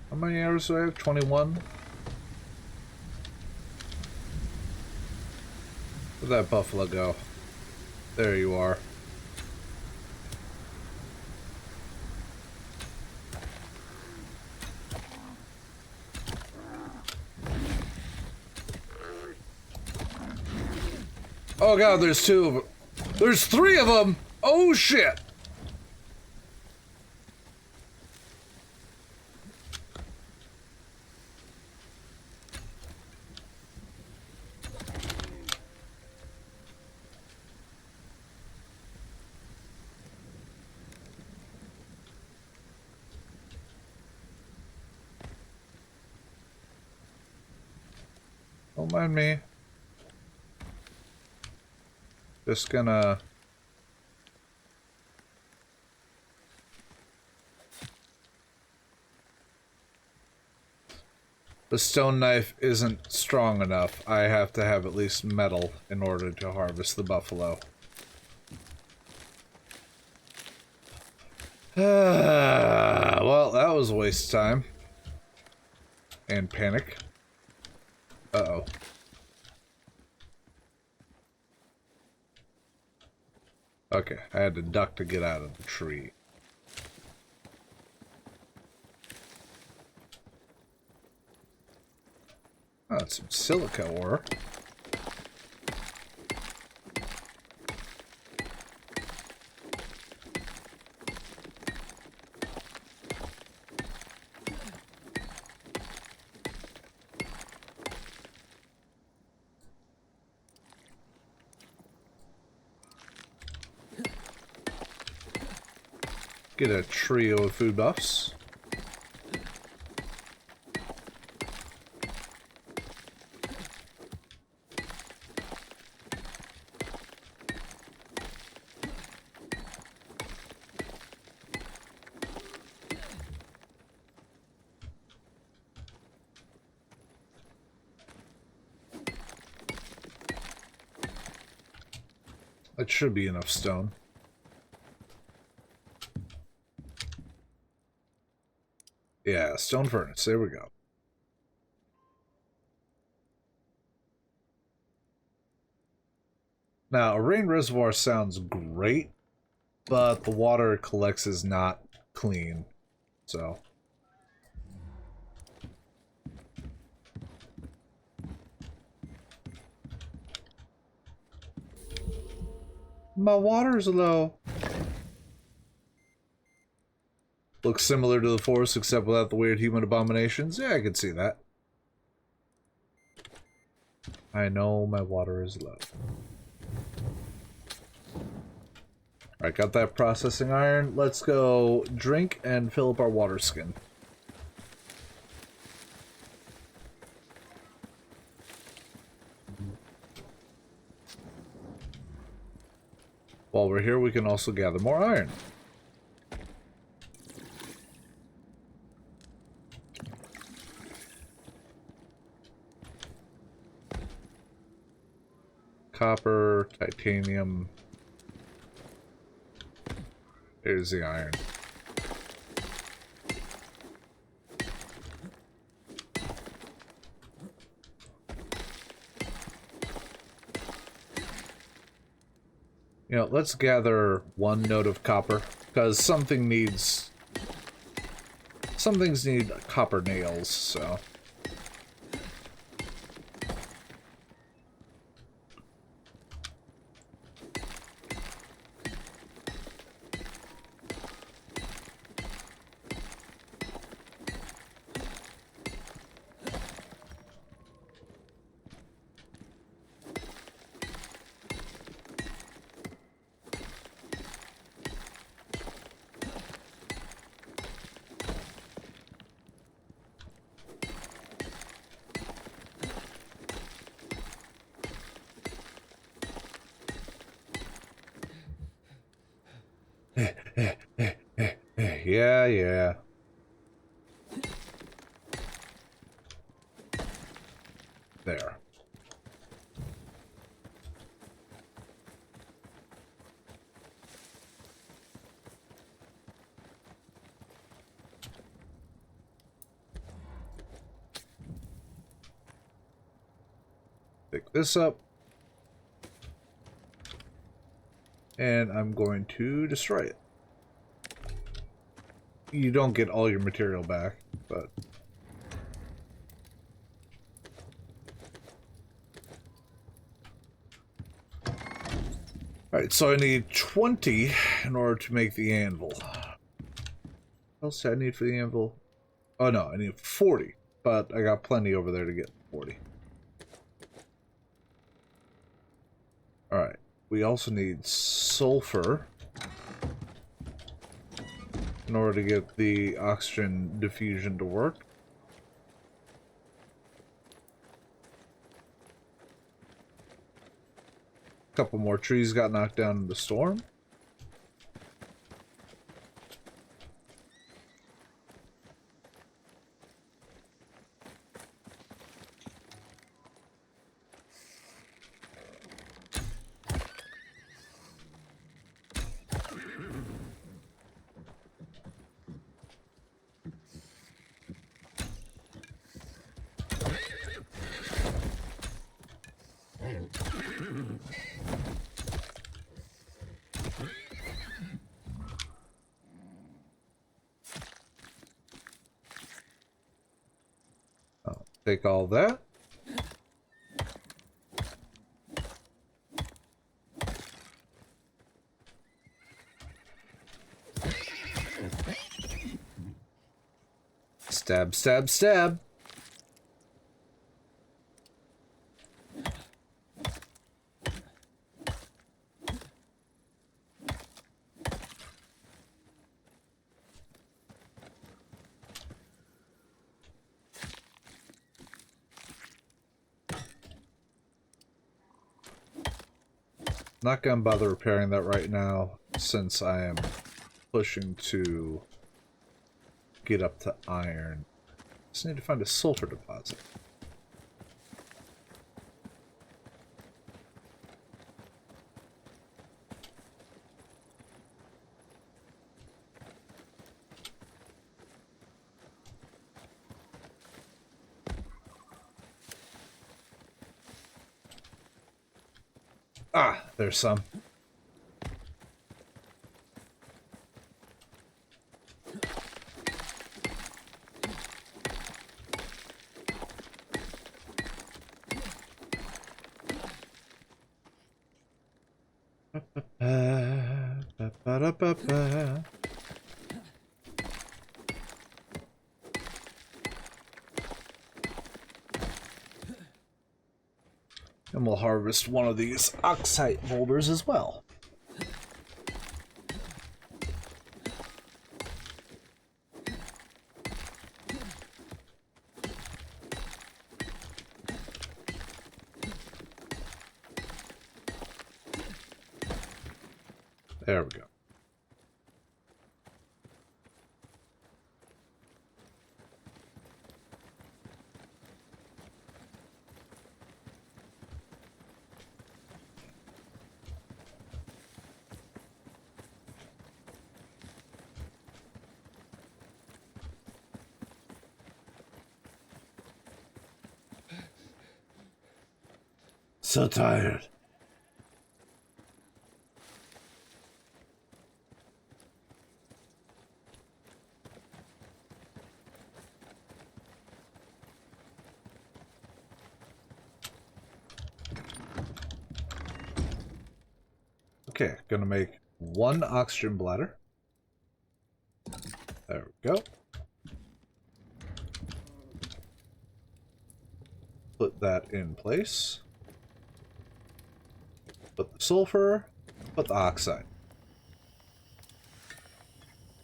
How many arrows do I have? 21? Where'd that buffalo go? There you are. Oh god, there's 2 of them. There's 3 of them! Oh shit! Don't mind me. Just gonna... The stone knife isn't strong enough. I have to have at least metal in order to harvest the buffalo. Well, that was a waste of time. And panic. Uh-oh. Okay, I had to duck to get out of the tree. Oh, that's some silica ore. Get a trio of food buffs. That should be enough stone. Yeah, stone furnace. There we go. Now, a rain reservoir sounds great, but the water it collects is not clean, so... My water's low. Looks similar to the forest, except without the weird human abominations. Yeah, I can see that. I know my water is low. Alright, got that processing iron. Let's go drink and fill up our water skin. While we're here, we can also gather more iron. Copper, titanium. Here's the iron. You know, let's gather 1 node of copper, because some things need copper nails, so. Yeah, yeah. There. Pick this up. And I'm going to destroy it. You don't get all your material back, but... Alright, so I need 20 in order to make the anvil. What else do I need for the anvil? Oh no, I need 40, but I got plenty over there to get 40. Alright, we also need sulfur in order to get the oxygen diffusion to work. A couple more trees got knocked down in the storm. Take all that. Stab, stab, stab. Not gonna bother repairing that right now, since I am pushing to get up to iron. Just need to find a sulfur deposit. Ah, there's some. Ba-ba-da-ba-ba. And we'll harvest one of these oxide boulders as well. There we go. So tired. Okay, gonna make one oxygen bladder. There we go. Put that in place. Put the sulfur, put the oxide.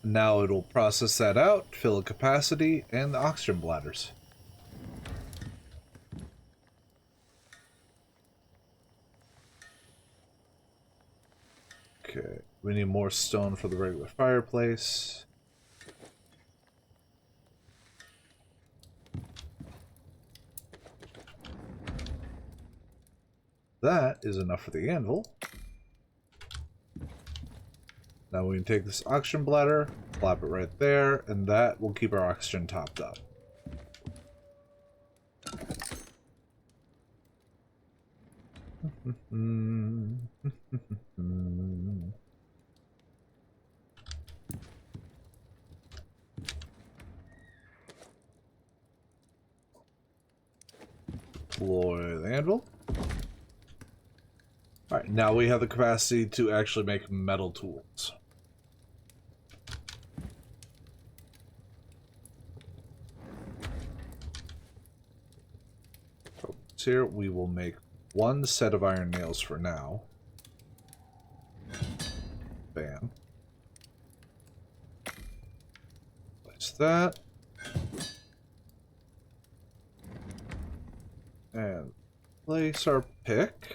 Now it'll process that out, fill a capacity, and the oxygen bladders. Okay, we need more stone for the regular fireplace. That is enough for the anvil. Now we can take this oxygen bladder, plop it right there, and that will keep our oxygen topped up. Deploy the anvil. Alright, now we have the capacity to actually make metal tools. So here we will make one set of iron nails for now. Bam. Place that. And place our pick.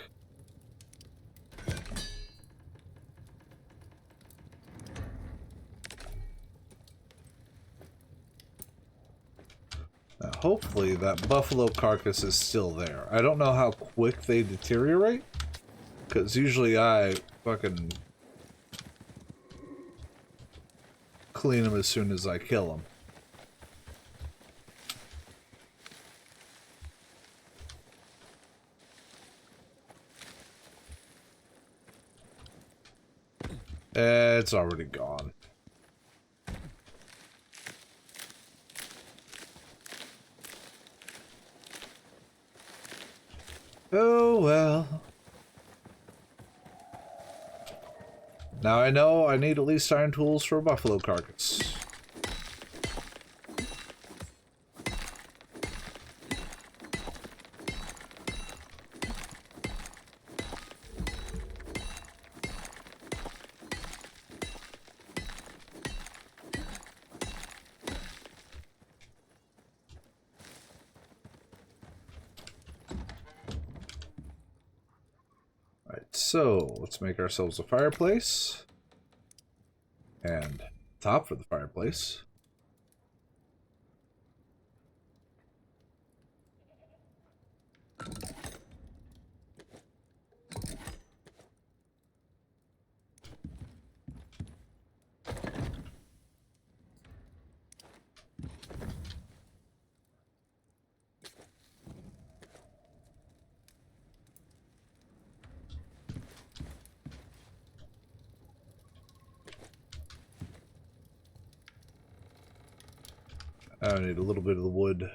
Now, hopefully that buffalo carcass is still there. I don't know how quick they deteriorate, because usually I fucking clean them as soon as I kill them. It's already gone. Oh well. Now I know I need at least iron tools for a buffalo carcass. So, let's make ourselves a fireplace. And top for the fireplace. I need a little bit of the wood.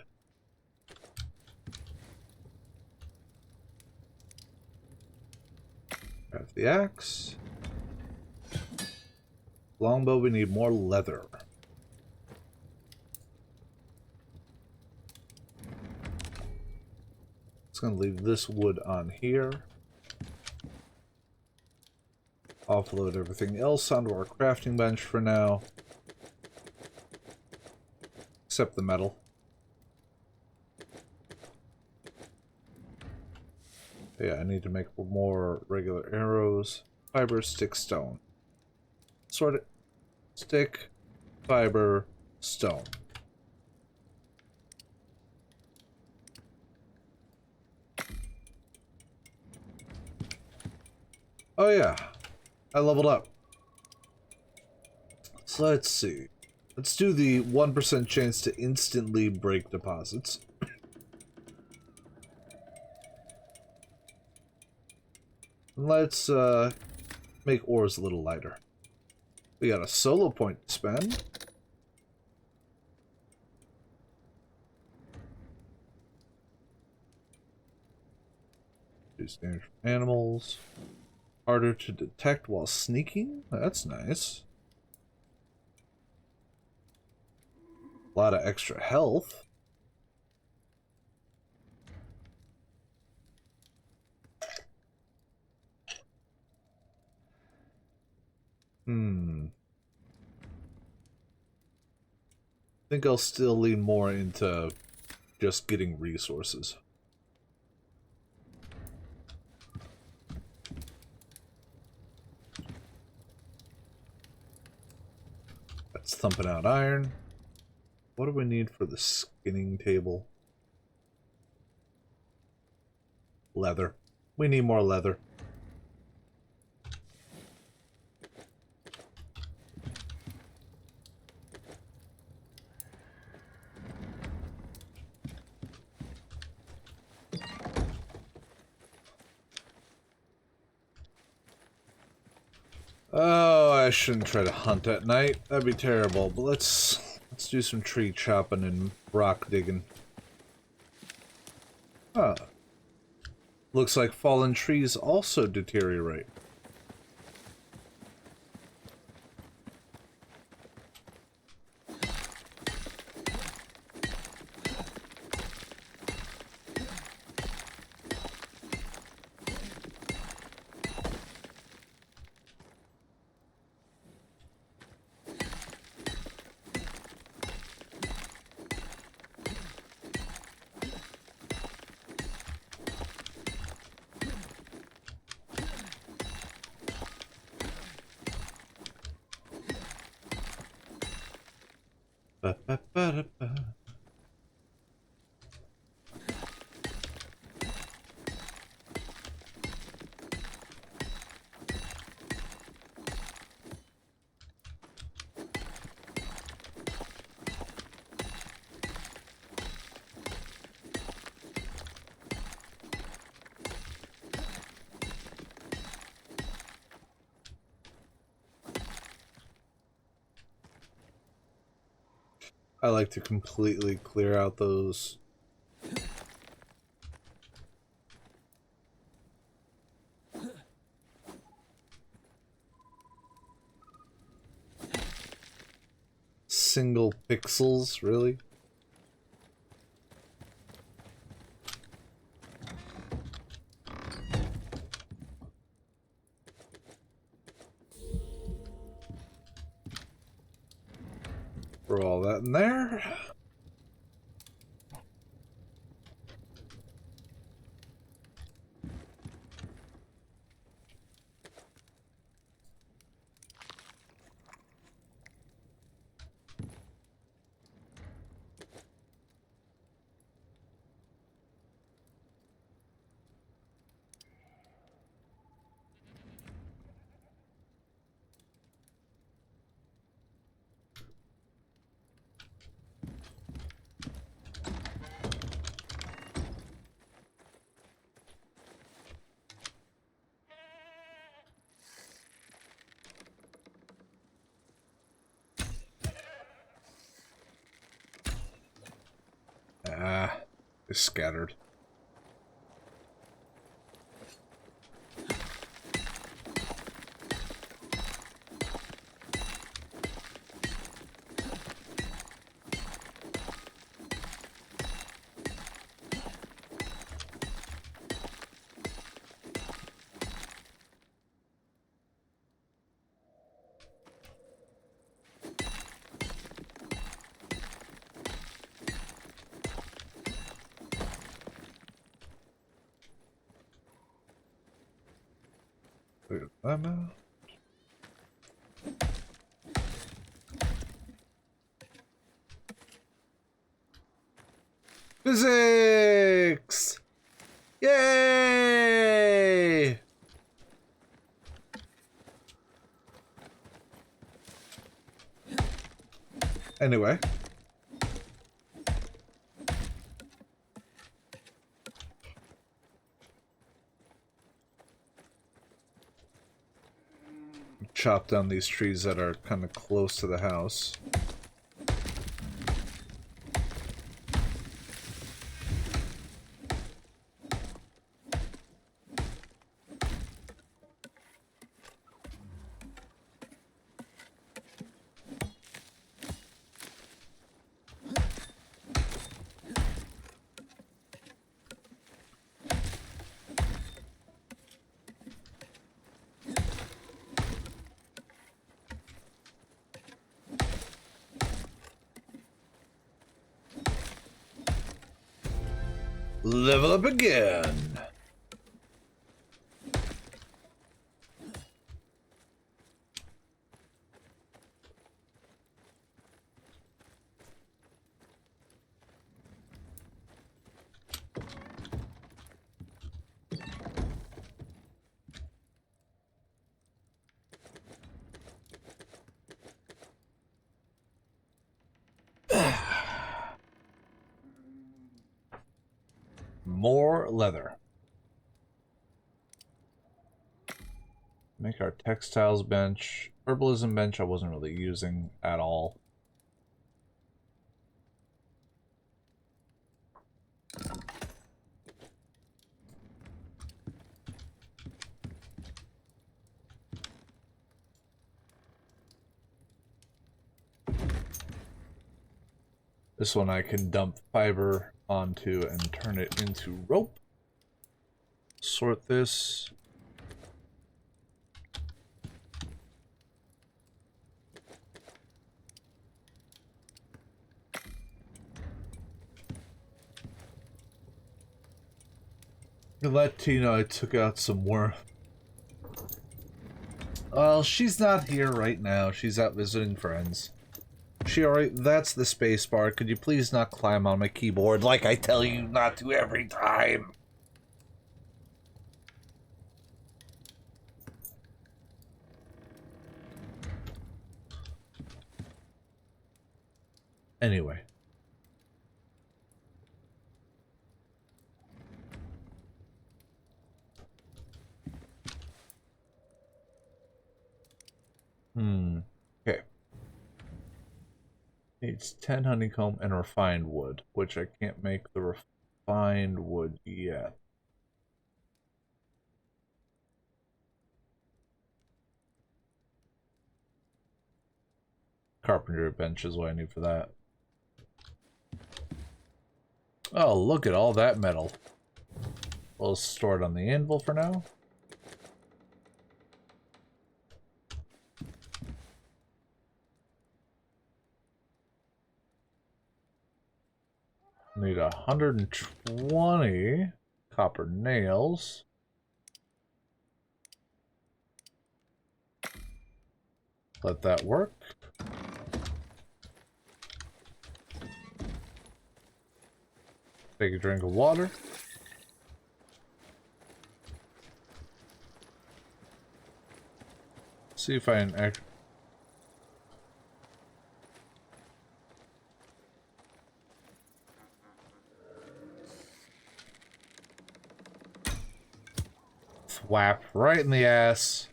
Got the axe. Longbow, we need more leather. Just gonna leave this wood on here. Offload everything else onto our crafting bench for now. Except the metal. Yeah, I need to make more regular arrows. Fiber, stick, stone. Sort it. Stick, fiber, stone. Oh yeah, I leveled up. So let's see. Let's do the 1% chance to instantly break deposits. Let's make ores a little lighter. We got a solo point to spend. Reduce damage from animals. Harder to detect while sneaking? That's nice. A lot of extra health. I think I'll still lean more into just getting resources. That's thumping out iron. What do we need for the skinning table? Leather. We need more leather. Oh, I shouldn't try to hunt at night. That'd be terrible. But let's do some tree chopping and rock digging. Huh. Looks like fallen trees also deteriorate. Ba-ba-ba-da-ba. I like to completely clear out those. Single pixels, really? Throw all that in there. Ah, it's scattered. them out. Physics! Yay! Anyway. Chop down these trees that are kind of close to the house. Level up again. More leather. Make our textiles bench. Herbalism bench I wasn't really using at all. This one I can dump fiber onto and turn it into rope. Sort this. Let Tina I took out some more. Well, she's not here right now. She's out visiting friends. She alright? That's the space bar. Could you please not climb on my keyboard like I tell you not to every time? Anyway. Okay. Needs 10 honeycomb and refined wood, which I can't make the refined wood yet. Carpenter bench is what I need for that. Oh, look at all that metal. We'll store it on the anvil for now. Need 120 copper nails. Let that work. Take a drink of water. See if I can thwap right in the ass.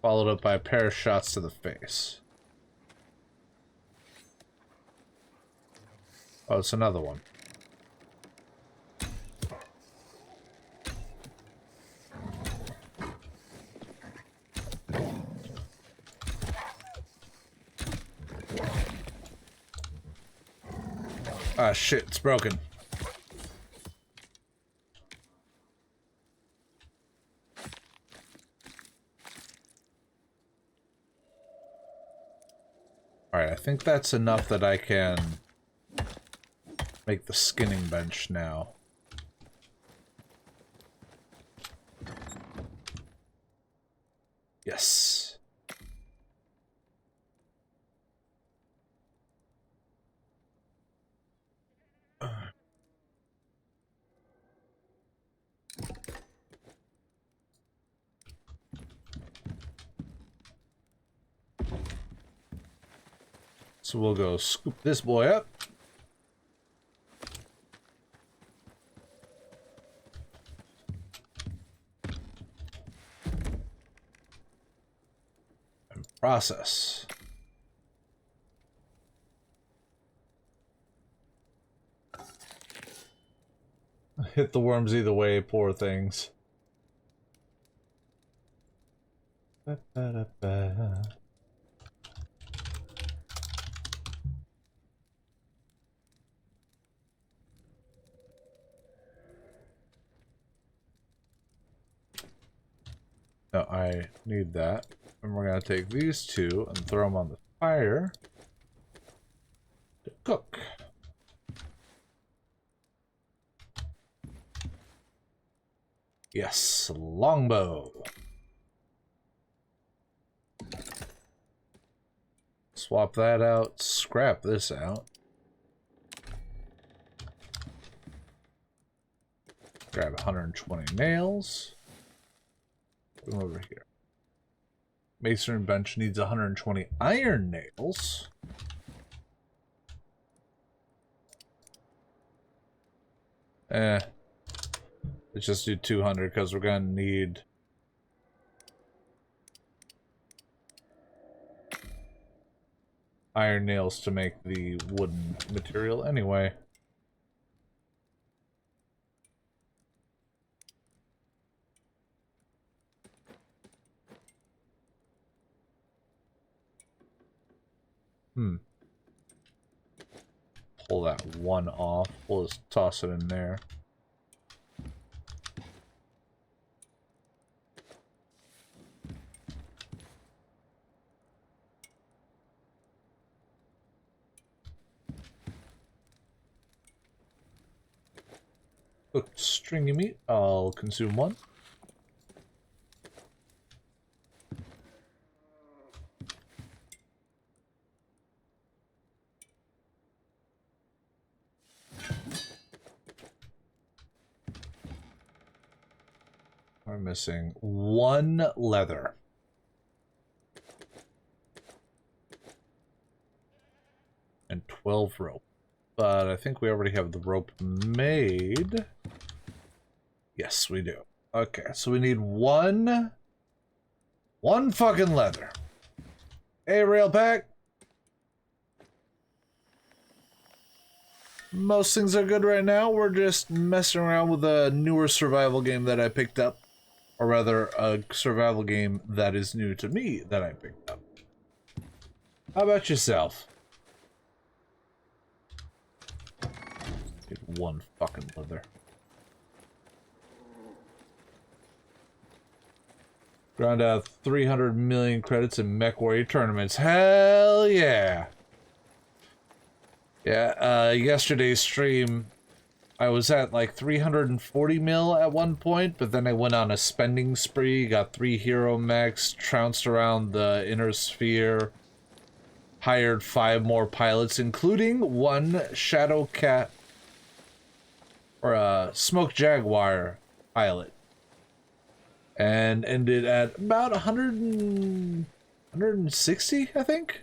Followed up by a pair of shots to the face. Oh, it's another one. Ah, shit, it's broken. Alright, I think that's enough that I can make the skinning bench now. Yes. So we'll go scoop this boy up. And process. Hit the worms either way, poor things. Ba-ba-da-ba. No, I need that. And we're going to take these two and throw them on the fire to cook. Yes, longbow. Swap that out, scrap this out. Grab 120 nails. Come over here. Masonry bench needs 120 iron nails. Let's just do 200 because we're gonna need iron nails to make the wooden material anyway. Pull that one off. We'll just toss it in there. Cooked stringy meat. I'll consume one. We're missing one leather. And 12 rope. But I think we already have the rope made. Yes, we do. Okay, so we need one fucking leather. Hey, rail pack. Most things are good right now. We're just messing around with a newer survival game that I picked up. Or rather, a survival game that is new to me that I picked up. How about yourself? Get one fucking leather. Ground out 300 million credits in MechWarrior tournaments. Hell yeah! Yeah, yesterday's stream, I was at like 340 mil at one point, but then I went on a spending spree, got 3 hero mechs, trounced around the inner sphere, hired 5 more pilots, including 1 Shadowcat, or a Smoke Jaguar pilot. And ended at about 160, I think?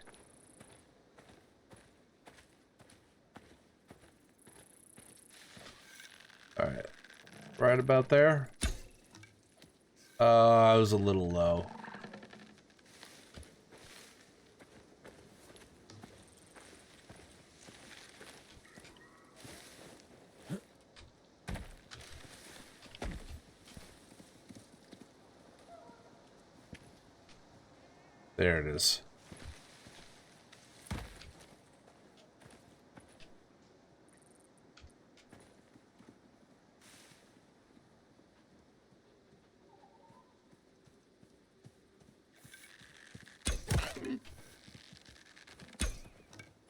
Alright. Right about there. I was a little low. There it is.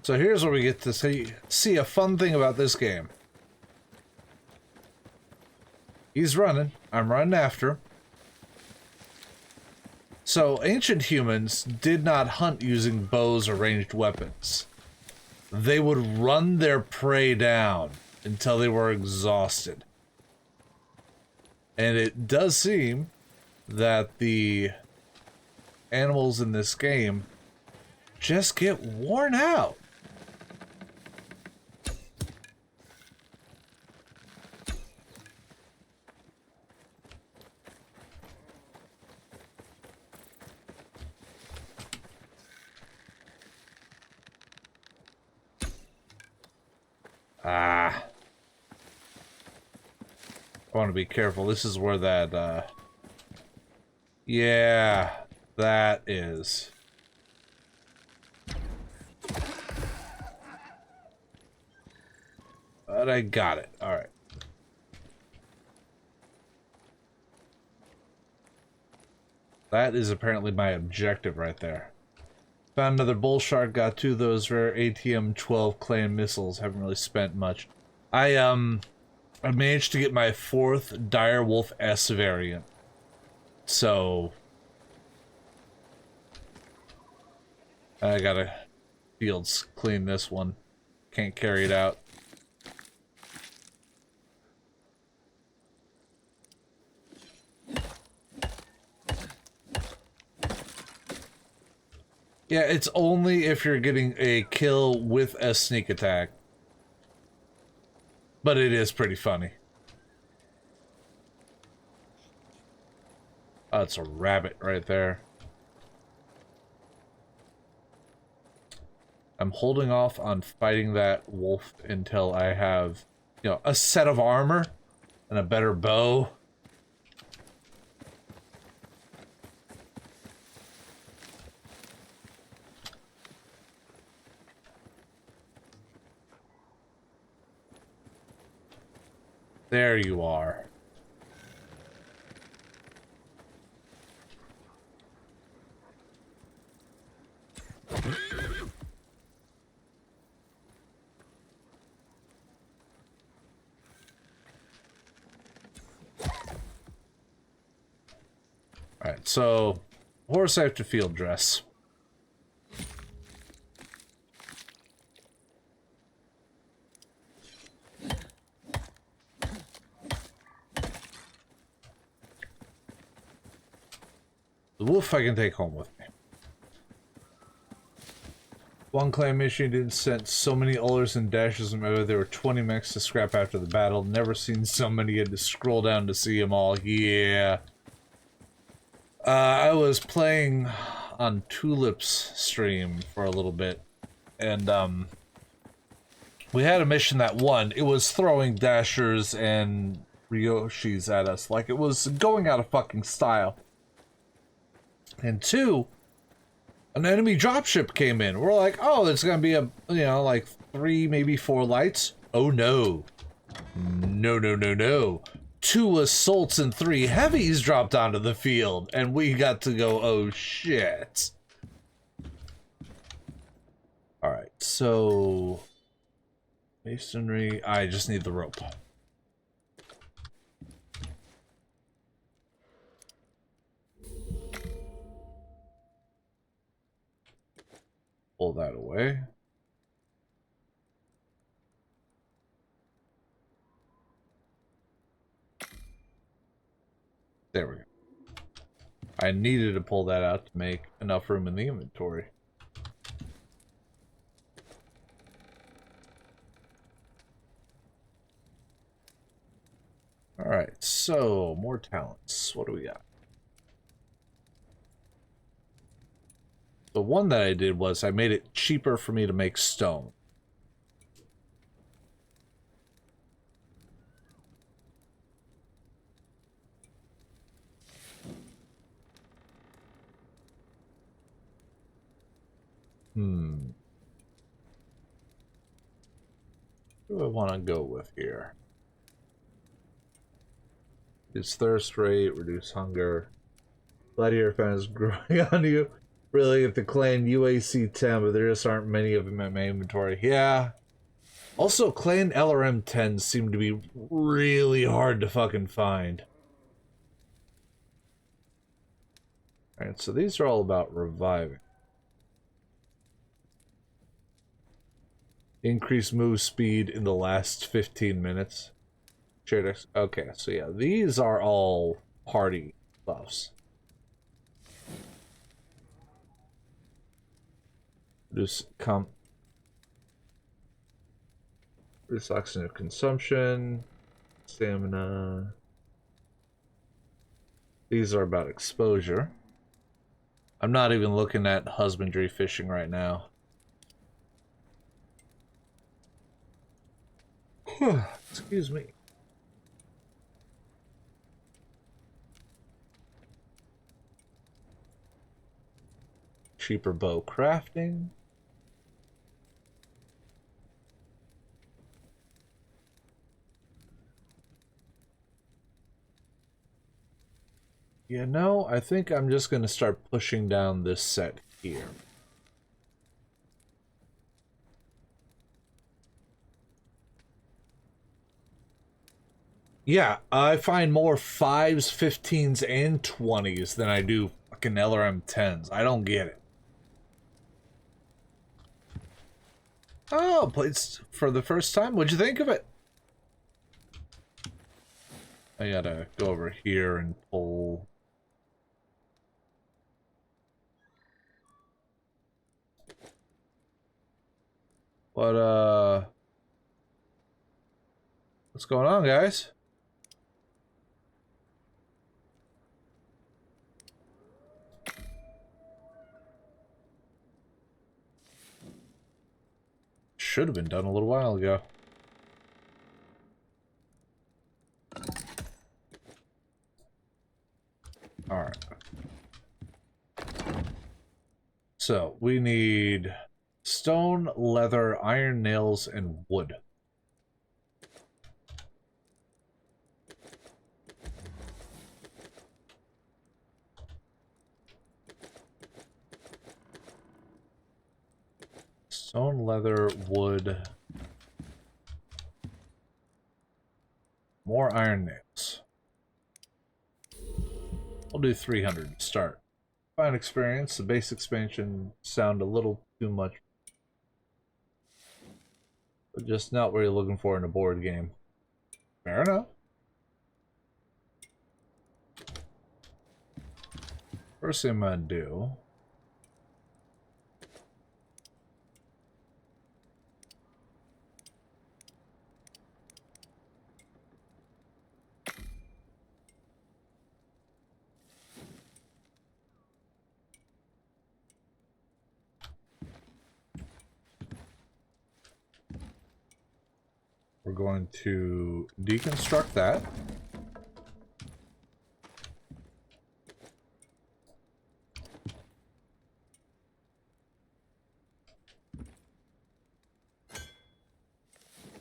So here's where we get to see a fun thing about this game. He's running. I'm running after him. So, ancient humans did not hunt using bows or ranged weapons. They would run their prey down until they were exhausted. And it does seem that the animals in this game just get worn out. I want to be careful. This is where that, yeah, that is. But I got it. Alright. That is apparently my objective right there. Found another bull shark, got 2 of those rare ATM-12 clan missiles. Haven't really spent much. I managed to get my 4th Direwolf S variant. So I gotta fields clean this one. Can't carry it out. Yeah, it's only if you're getting a kill with a sneak attack. But it is pretty funny. Oh, it's a rabbit right there. I'm holding off on fighting that wolf until I have, you know, a set of armor and a better bow. There you are. Alright, so horse after field dress. The wolf I can take home with me. One clan mission didn't send so many Ullers and dashes them over. There were 20 mechs to scrap after the battle. Never seen so many. Had to scroll down to see them all. Yeah. I was playing on Tulip's stream for a little bit. And, we had a mission that won. It was throwing dashers and Ryoshis at us. Like, it was going out of fucking style. And 2, an enemy dropship came in. We're like, oh, there's gonna be a, you know, like 3, maybe 4 lights. Oh no. No, no, no, no. 2 assaults and 3 heavies dropped onto the field. And we got to go, oh shit. Alright, so... masonry. I just need the rope. Pull that away. There we go. I needed to pull that out to make enough room in the inventory. Alright, so more talents. What do we got? The one that I did was I made it cheaper for me to make stone. Who do I want to go with here? Reduce thirst rate, reduce hunger. Gladiator fan is growing on you. Really, if the clan UAC 10, but there just aren't many of them in my inventory. Yeah. Also, clan LRM 10s seem to be really hard to fucking find. Alright, so these are all about reviving. Increase move speed in the last 15 minutes. Okay, so yeah, these are all party buffs. Reduce oxygen consumption, stamina. These are about exposure. I'm not even looking at husbandry fishing right now. Excuse me. Cheaper bow crafting. You know, I think I'm just going to start pushing down this set here. Yeah, I find more 5s, 15s, and 20s than I do fucking LRM 10s. I don't get it. Oh, played for the first time. What'd you think of it? I gotta go over here and pull. What's going on, guys? Should have been done a little while ago. Alright. So, we need stone, leather, iron nails, and wood. Stone, leather, wood. More iron nails. We'll do 300 to start. Fine experience. The base expansion sound a little too much. But just not what you're looking for in a board game. Fair enough. First thing I'm gonna do. We're going to deconstruct that.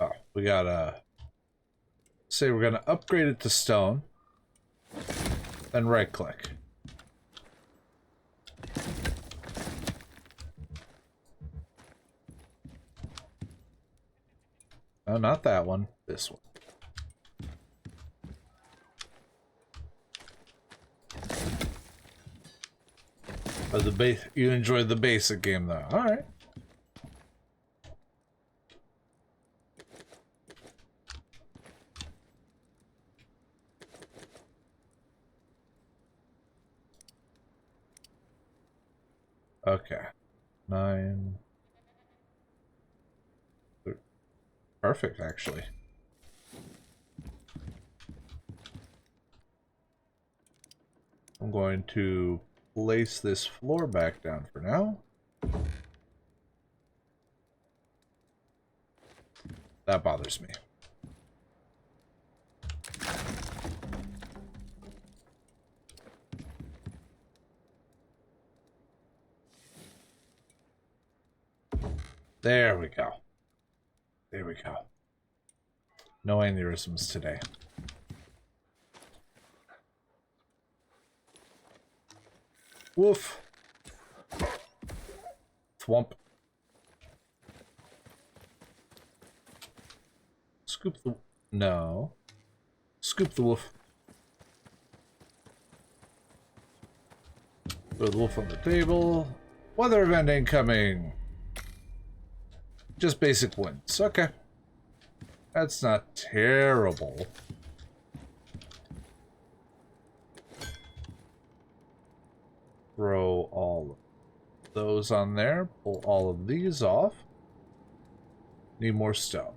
Oh, we gotta say we're gonna upgrade it to stone, then right click. No, not that one. This one. Oh, the base. You enjoyed the basic game, though. All right. Okay. 9. Perfect, actually. I'm going to place this floor back down for now. That bothers me. There we go. There we go. No aneurysms today. Woof. Thwomp. Scoop the... No. Scoop the wolf. Throw the wolf on the table. Weather event incoming. Just basic winds. Okay. That's not terrible. Throw all of those on there. Pull all of these off. Need more stone.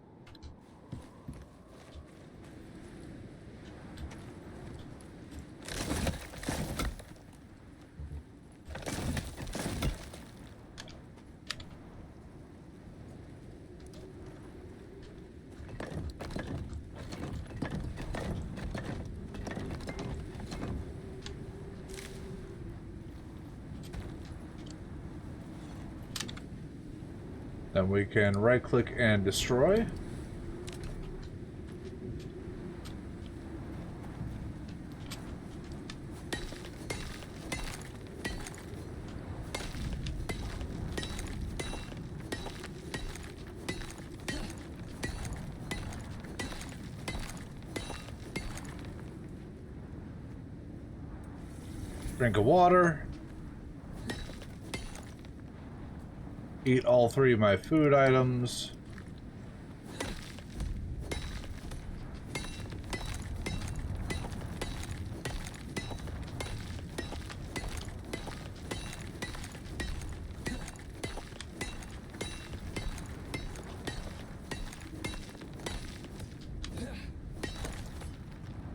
Then we can right-click and destroy. Drink of water. Eat all 3 of my food items.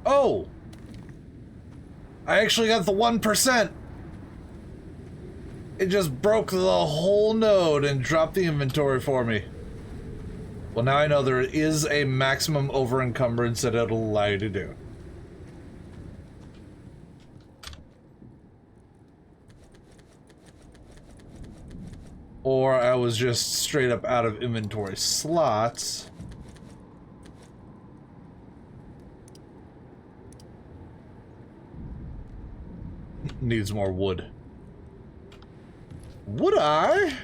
Oh! I actually got the 1%! It just broke the whole node and dropped the inventory for me. Well, now I know there is a maximum over-encumbrance that it'll allow you to do. Or I was just straight up out of inventory slots. Needs more wood. Would I?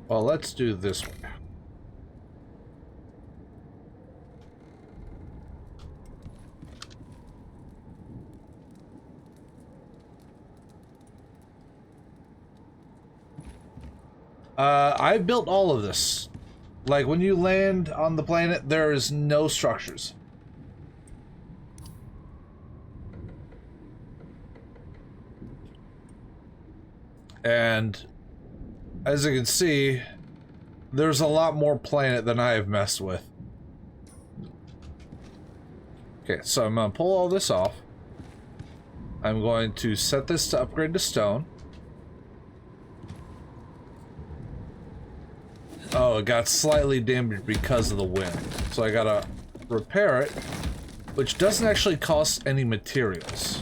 Well, let's do this one. I built all of this. Like, when you land on the planet, there is no structures. And as you can see, there's a lot more planet than I have messed with. Okay, so I'm gonna pull all this off. I'm going to set this to upgrade to stone. Oh, it got slightly damaged because of the wind. So I gotta repair it, which doesn't actually cost any materials.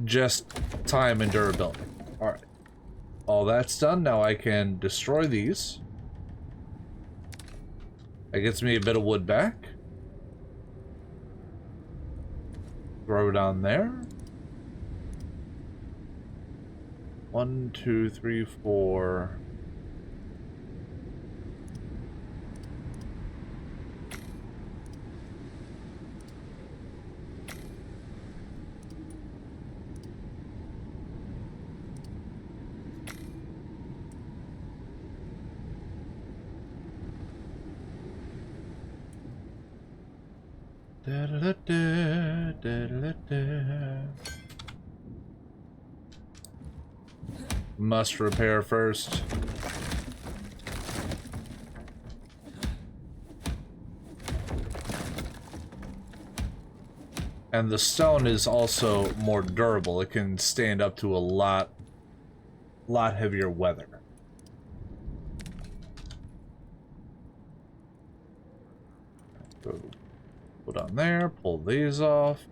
Just time and durability. Alright. All that's done. Now I can destroy these. That gets me a bit of wood back. Throw it on there. 1, 2, 3, 4. Da da da da da da da. Must repair first. And the stone is also more durable. It can stand up to a lot heavier weather. Put on there, pull these off.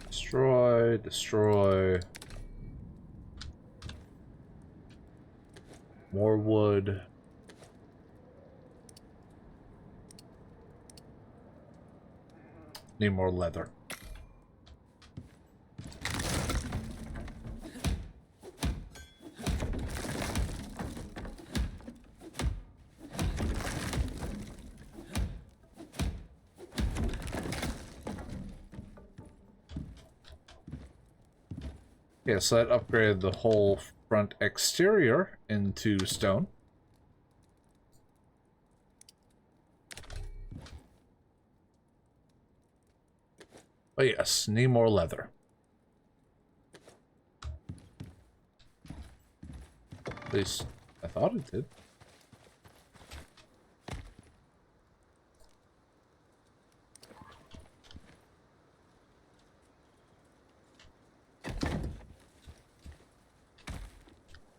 Destroy, destroy. More wood. Need more leather. Yeah, so that upgraded the whole front exterior into stone. But yes, need more leather. At least I thought it did.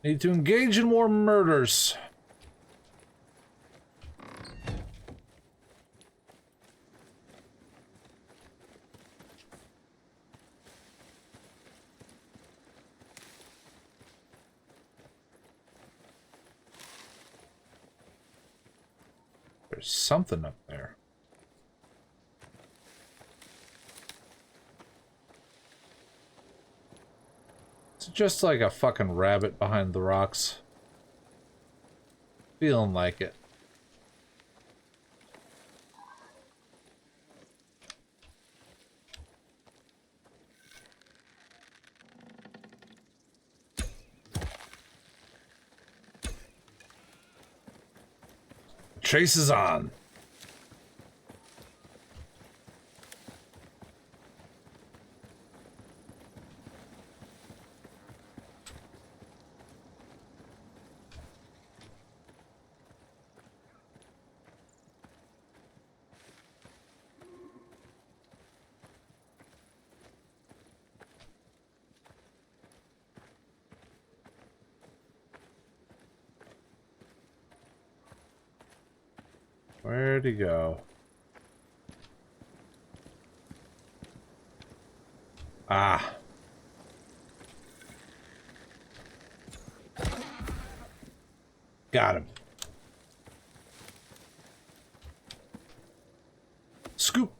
Need to engage in more murders. There's something up there. It's just like a fucking rabbit behind the rocks. Feeling like it. Chase is on. Where'd he go? Ah. Got him. Scoop.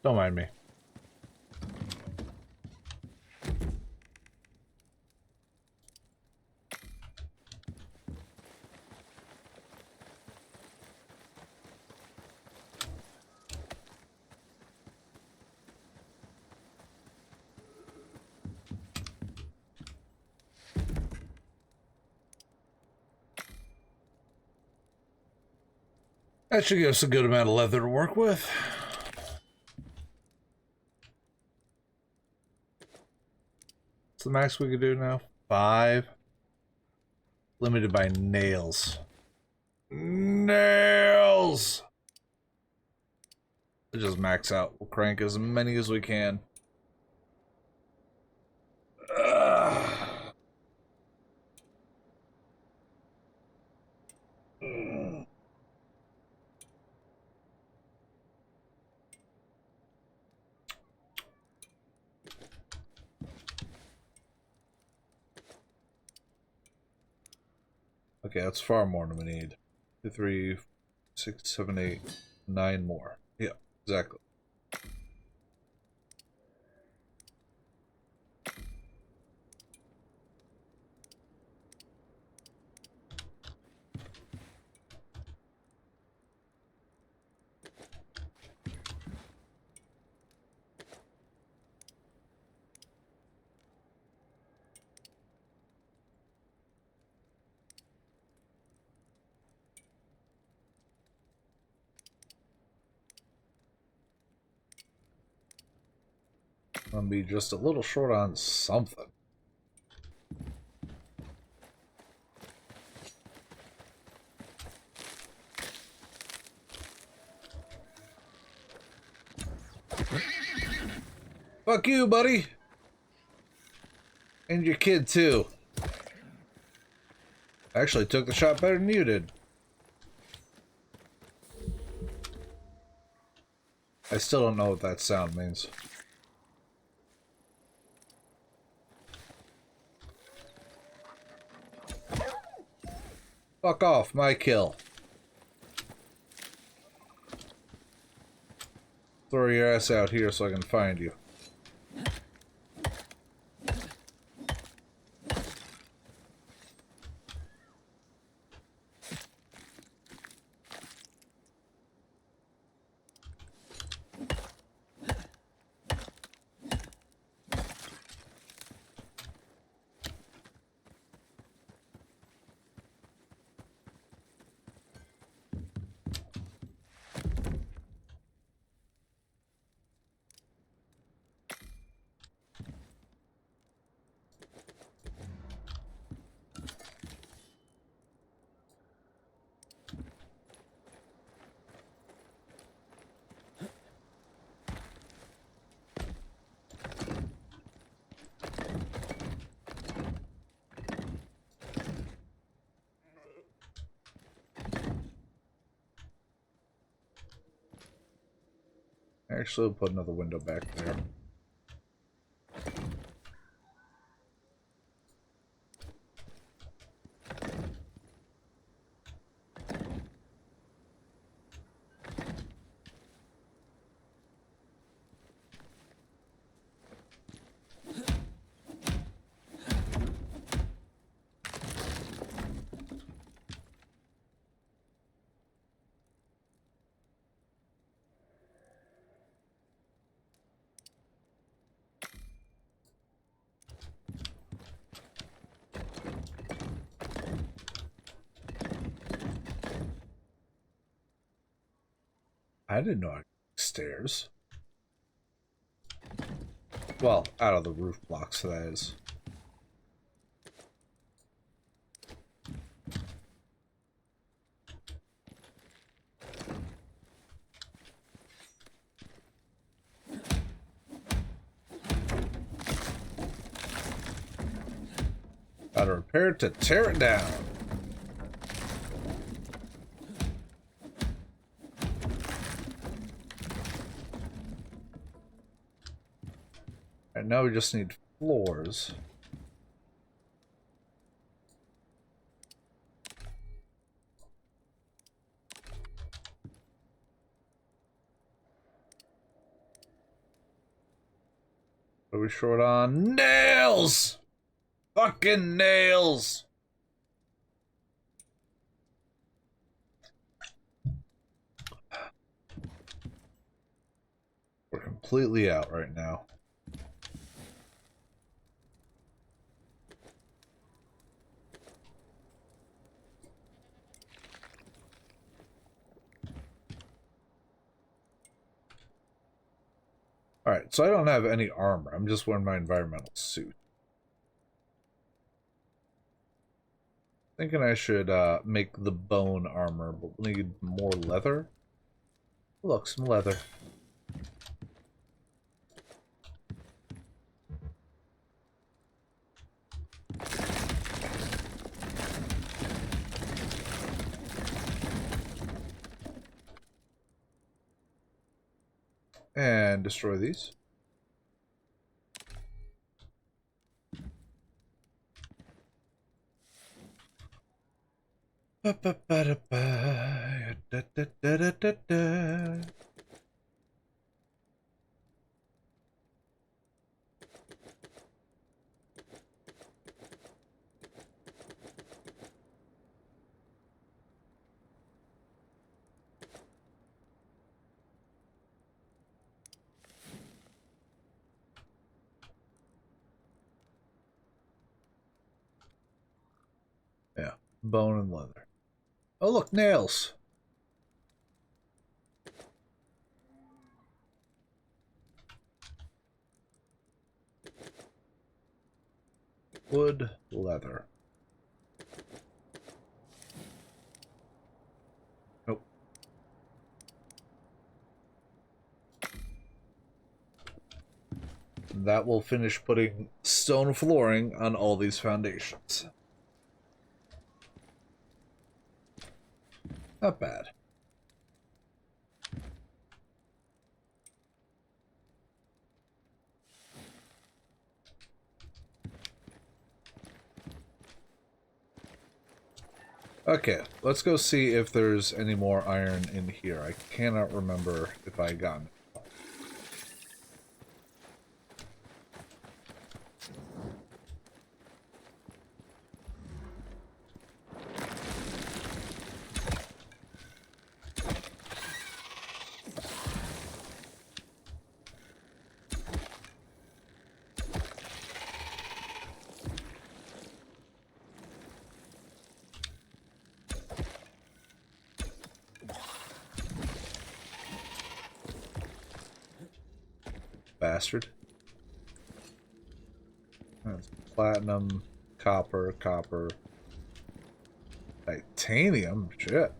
Don't mind me. That should give us a good amount of leather to work with. What's the max we could do now? 5. Limited by nails. Nails! Let's just max out. We'll crank as many as we can. Okay, that's far more than we need. 2, 3, 6, 7, 8, 9 more. Yeah, exactly. I'm gonna be just a little short on something. Fuck you, buddy! And your kid, too. I actually took the shot better than you did. I still don't know what that sound means. Fuck off, my kill. Throw your ass out here so I can find you. Actually, we'll put another window back there. I didn't know I could stairs. Well, out of the roof blocks, that is. Gotta repair it to tear it down. And now we just need floors. Are we short on nails? Fucking nails! We're completely out right now. Alright, so I don't have any armor. I'm just wearing my environmental suit. Thinking I should make the bone armor, but we'll need more leather. Look, some leather. And destroy these. Ba-ba-ba-da-ba, da-da-da-da-da-da. Yeah, bone and leather. Oh, look, nails. Wood, leather. Nope. That will finish putting stone flooring on all these foundations. Not bad. Okay, let's go see if there's any more iron in here. I cannot remember if I got it. Bastard. That's platinum, copper, copper, titanium. Shit.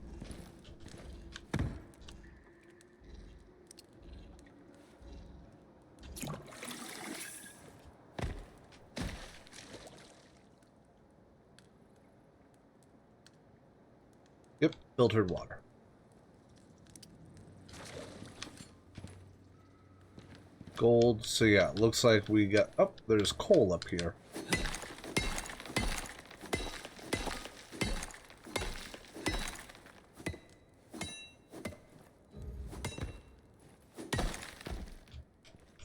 Yep, filtered water. Gold. So yeah, looks like we got... Oh, there's coal up here.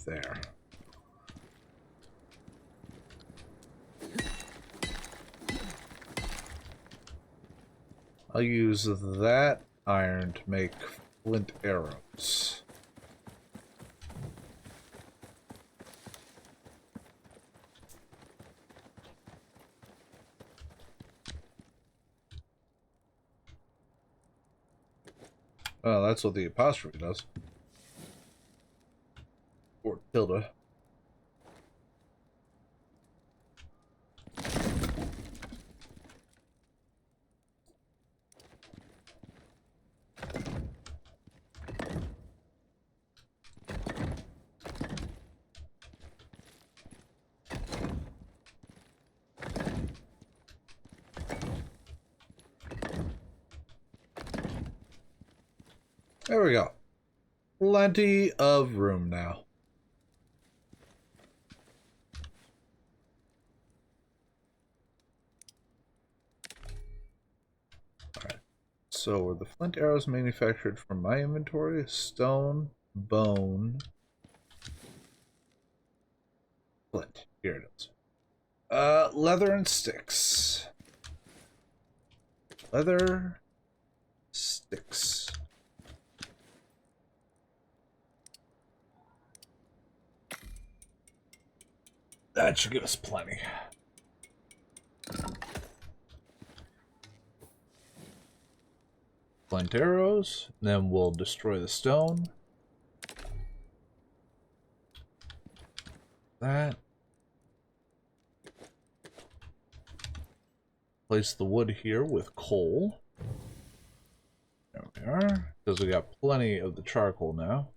There. I'll use that iron to make flint arrows. Oh, that's what the apostrophe does. Or tilde. There we go. Plenty of room now. Alright. So were the flint arrows manufactured from my inventory? Stone, bone, flint. Here it is. Leather and sticks. Leather, sticks. That should give us plenty. Flint arrows, then we'll destroy the stone. That. Place the wood here with coal. There we are, because we got plenty of the charcoal now.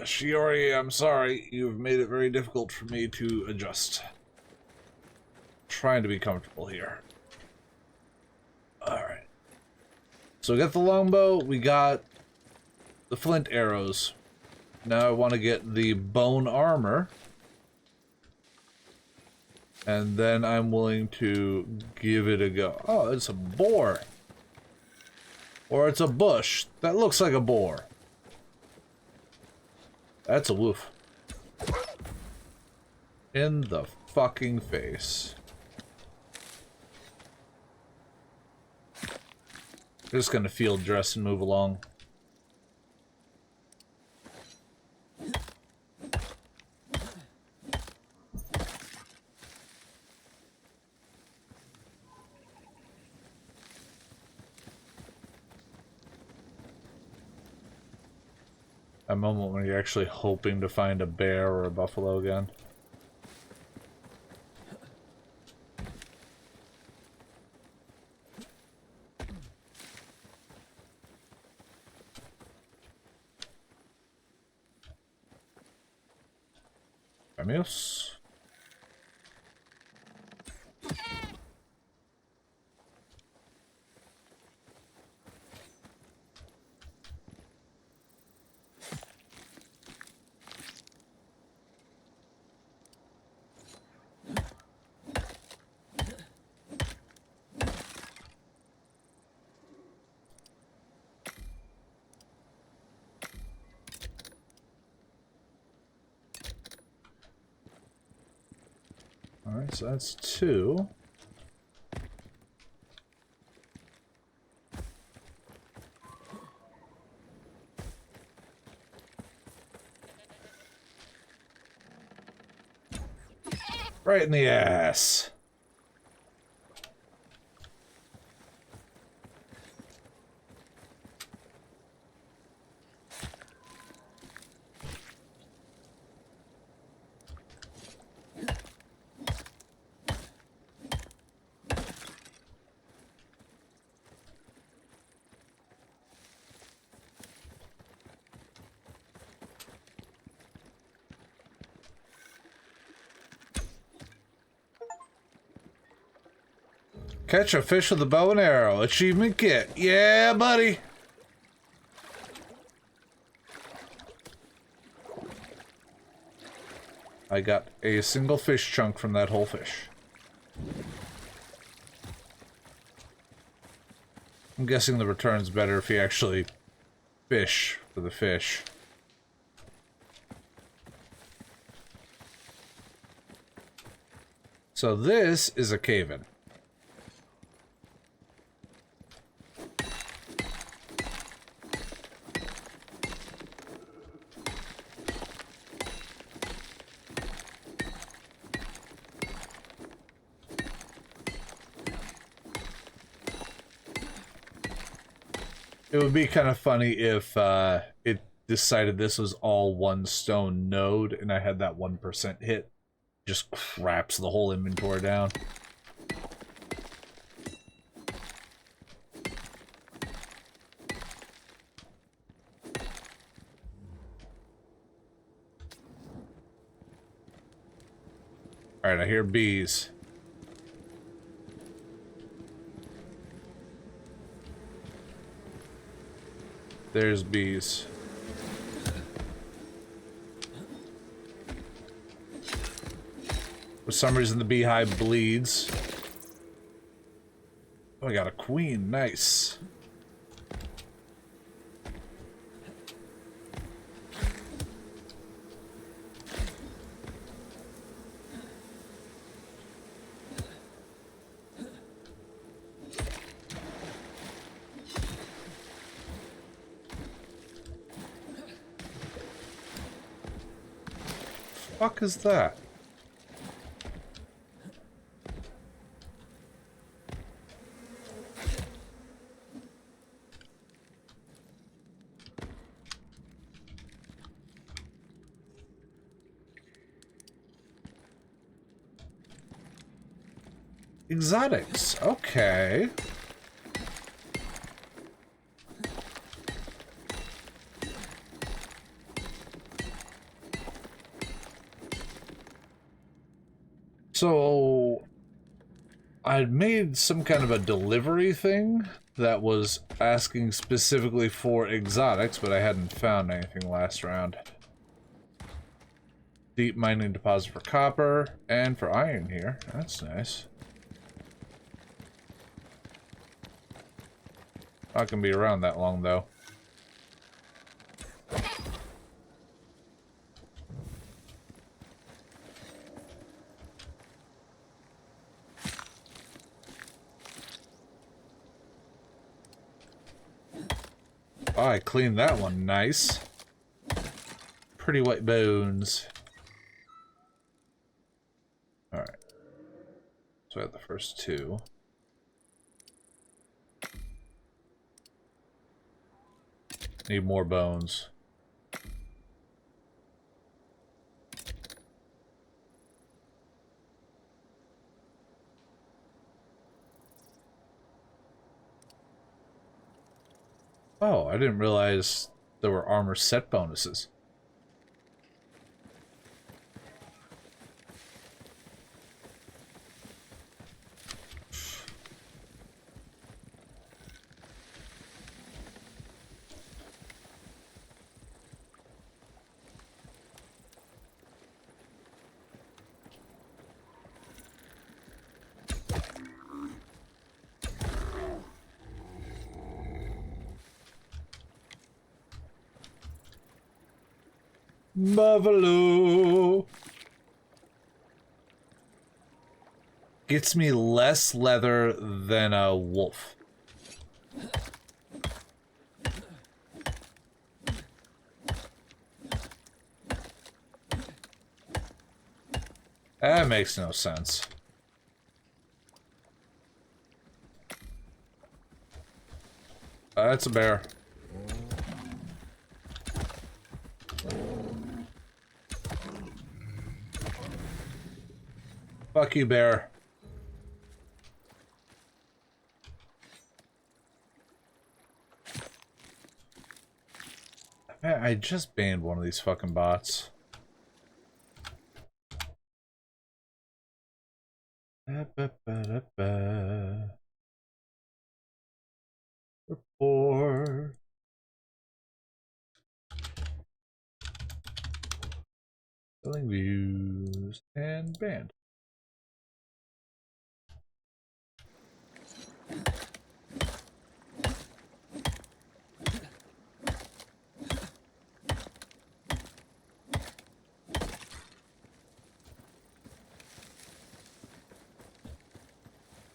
Shiori, I'm sorry. You've made it very difficult for me to adjust. Trying to be comfortable here. Alright. So we got the longbow, we got the flint arrows. Now I want to get the bone armor. And then I'm willing to give it a go. Oh, it's a boar. Or it's a bush. That looks like a boar. That's a wolf. In the fucking face. Just gonna field dress and move along. A moment when you're actually hoping to find a bear or a buffalo again. Amigos. Alright, so that's 2. Right in the ass. Catch a fish with a bow and arrow. Achievement kit. Yeah, buddy. I got a single fish chunk from that whole fish. I'm guessing the return's better if you actually fish for the fish. So this is a cave-in. It would be kind of funny if it decided this was all one stone node and I had that 1% hit. Just craps the whole inventory down. Alright, I hear bees. There's bees. For some reason the beehive bleeds. Oh, I got a queen. Nice. Fuck is that? Exotics. Okay. So, I'd made some kind of a delivery thing that was asking specifically for exotics, but I hadn't found anything last round. deep mining deposit for copper and for iron here. That's nice. Not gonna be around that long though. Oh, I cleaned that one. Nice. Pretty white bones. Alright. So I have the first two. Need more bones. Oh, I didn't realize there were armor set bonuses. Buffalo gets me less leather than a wolf. That makes no sense. That's a bear. Fuck you, bear. Man, I just banned one of these fucking bots. Report. Filling views and banned.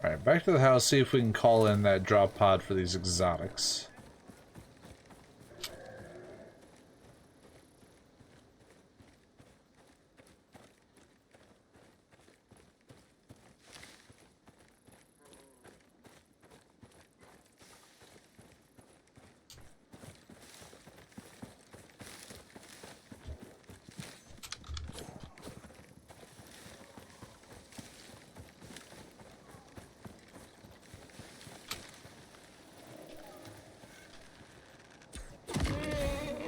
Alright, back to the house, see if we can call in that drop pod for these exotics.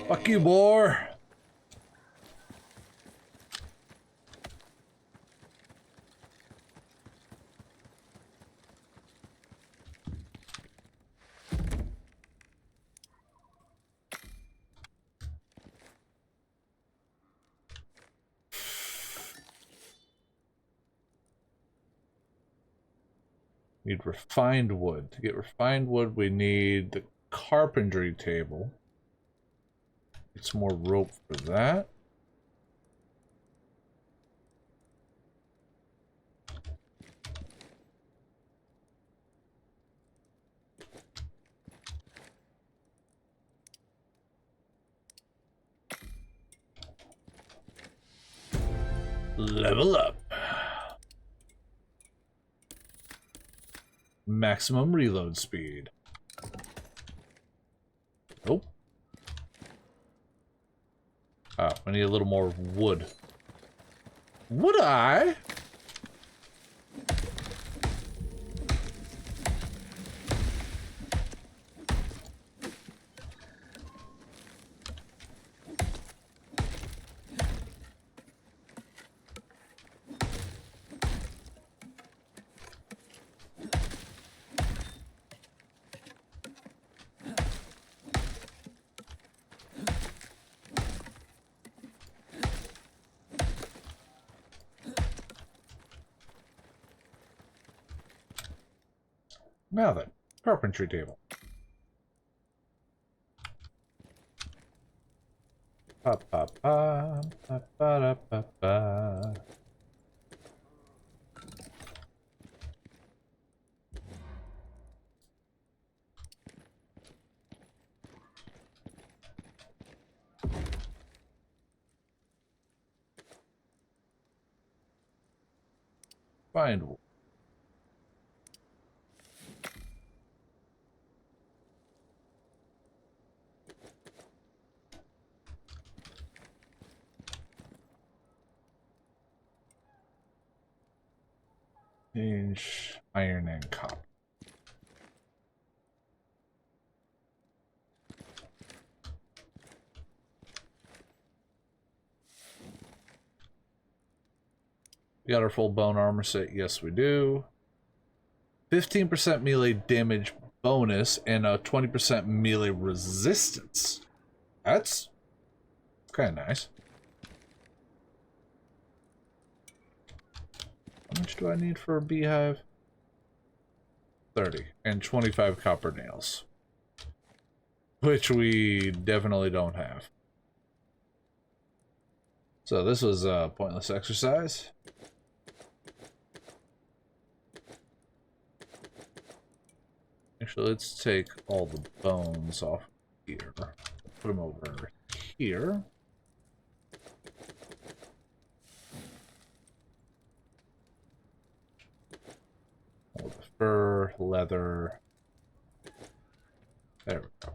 Fuck you, boar. Need refined wood. To get refined wood, we need the carpentry table. Get some more rope for that. Level up. Maximum reload speed. Nope. Ah, we need a little more wood. Would I? Now then, carpentry table. Pa pa pa pa pa pa pa. Find. Change iron and copper. We got our full bone armor set. Yes, we do. 15% melee damage bonus and a 20% melee resistance. That's kind of nice. How much do I need for a beehive? 30 and 25 copper nails, which we definitely don't have. So this was a pointless exercise. Actually, let's take all the bones off here. Put them over here. All the fur, leather. There we go.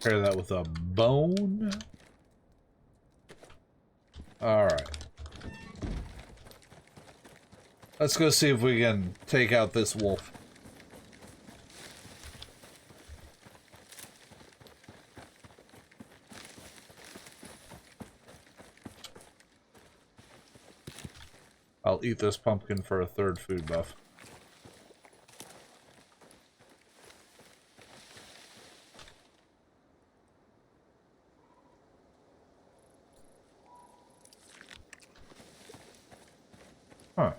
Pair that with a bone. Alright. Let's go see if we can take out this wolf. I'll eat this pumpkin for a third food buff. Huh.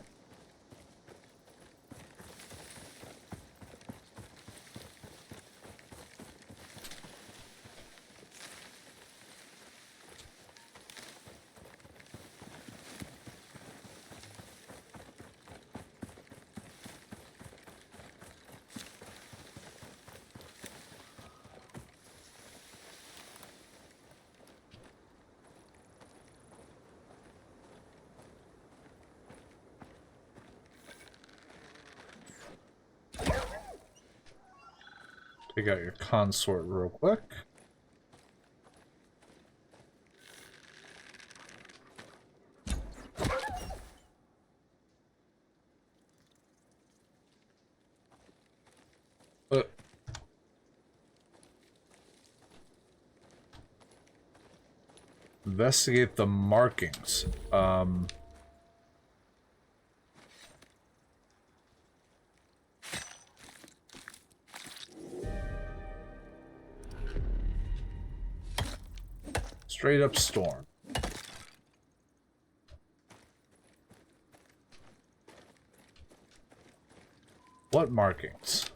Take out your consort real quick. Investigate the markings. Straight up storm. What markings?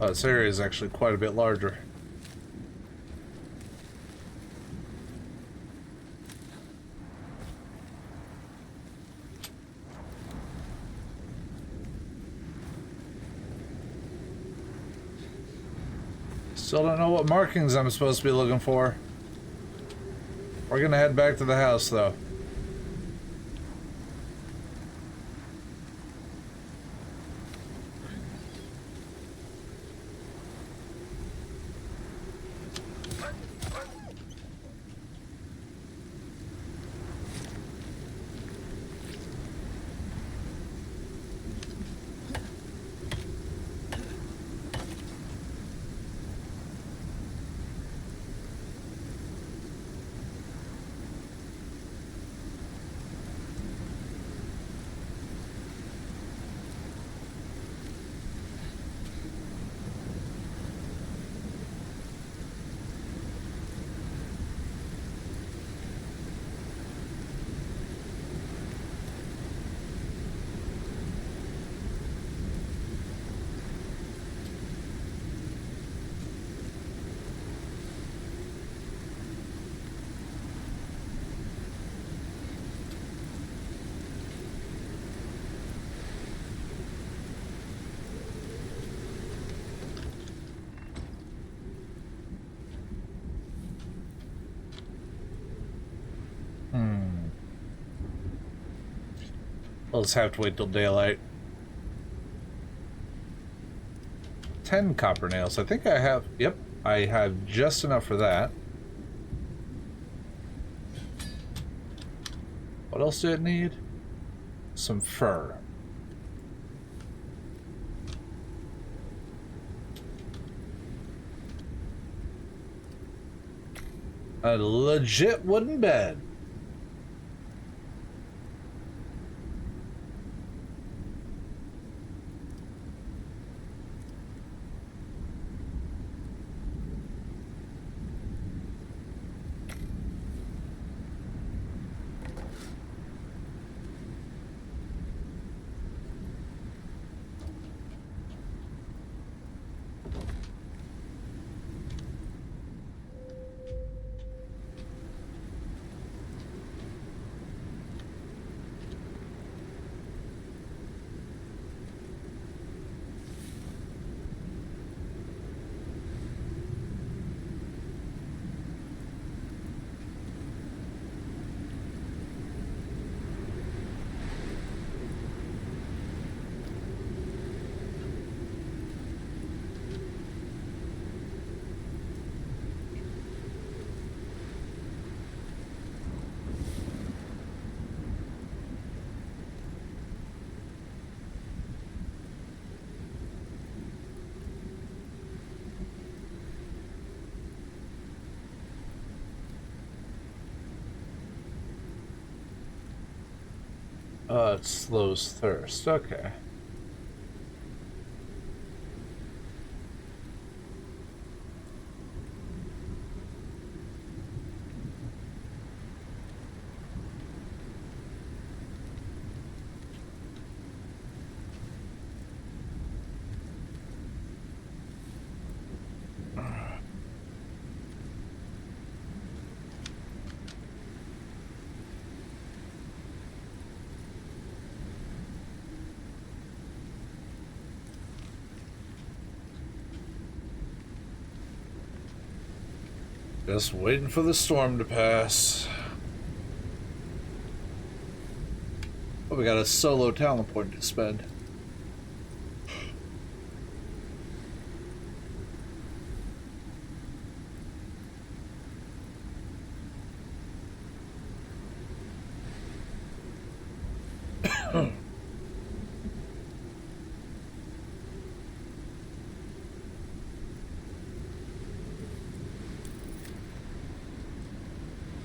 This area is actually quite a bit larger. Still don't know what markings I'm supposed to be looking for. We're gonna head back to the house, though. I'll just have to wait till daylight. 10 copper nails. I think I have... Yep, I have just enough for that. What else did it need? Some fur. A legit wooden bed. It slows thirst. Okay. Just waiting for the storm to pass. Oh, we got a solo talent point to spend.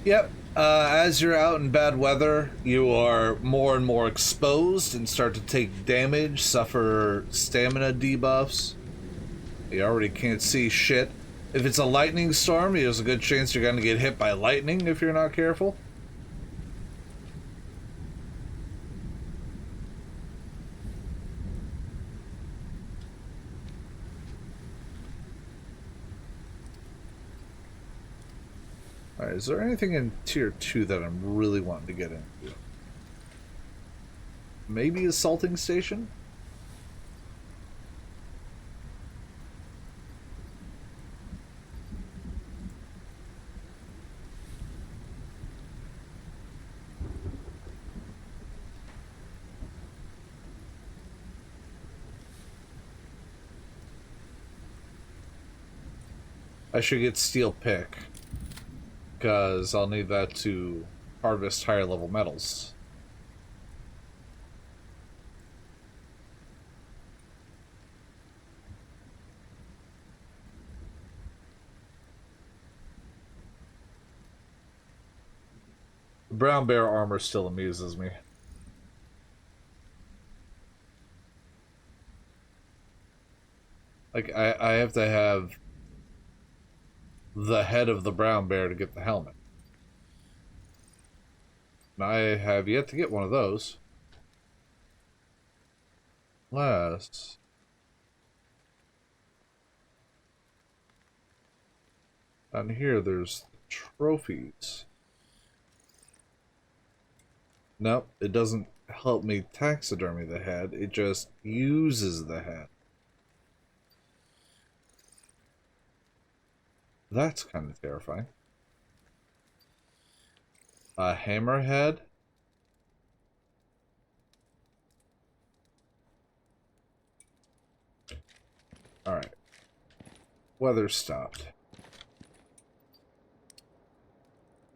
Yep. As you're out in bad weather, you are more and more exposed and start to take damage, suffer stamina debuffs. You already can't see shit. If it's a lightning storm, there's a good chance you're going to get hit by lightning if you're not careful. Alright, is there anything in tier 2 that I'm really wanting to get into? Maybe a salting station? I should get steel pick, because I'll need that to harvest higher level metals. The brown bear armor still amuses me. Like, I have to have the head of the brown bear to get the helmet. And I have yet to get one of those. Unless... down here, there's trophies. Nope, it doesn't help me taxidermy the head, it just uses the head. That's kind of terrifying. A hammerhead? Alright. Weather stopped.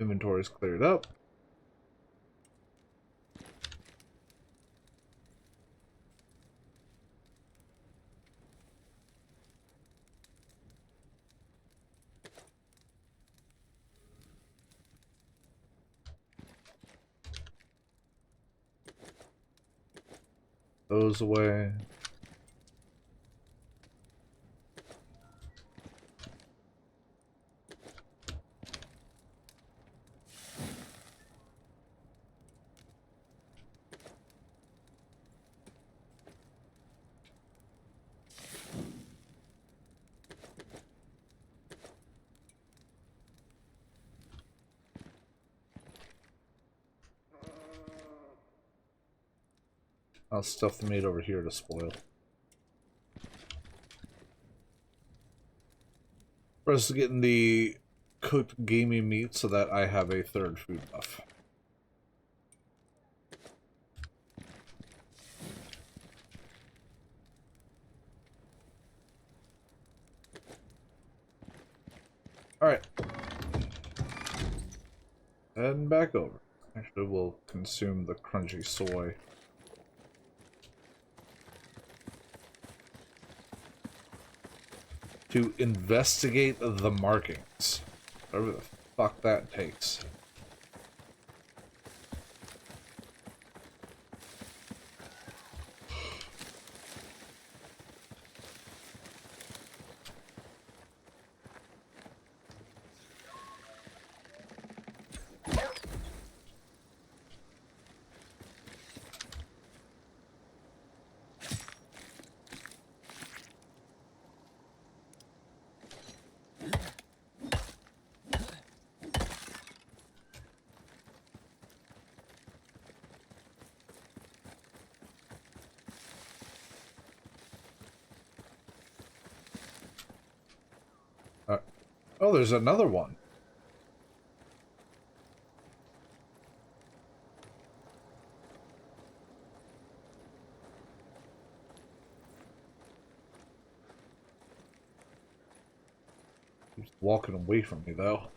Inventory's cleared up. Those away. I'll stuff the meat over here to spoil. For us getting the cooked gamey meat so that I have a third food buff. Alright. And back over. Actually, we'll consume the crunchy soy. To investigate the markings. Whatever the fuck that takes. Oh, there's another one. He's walking away from me, though.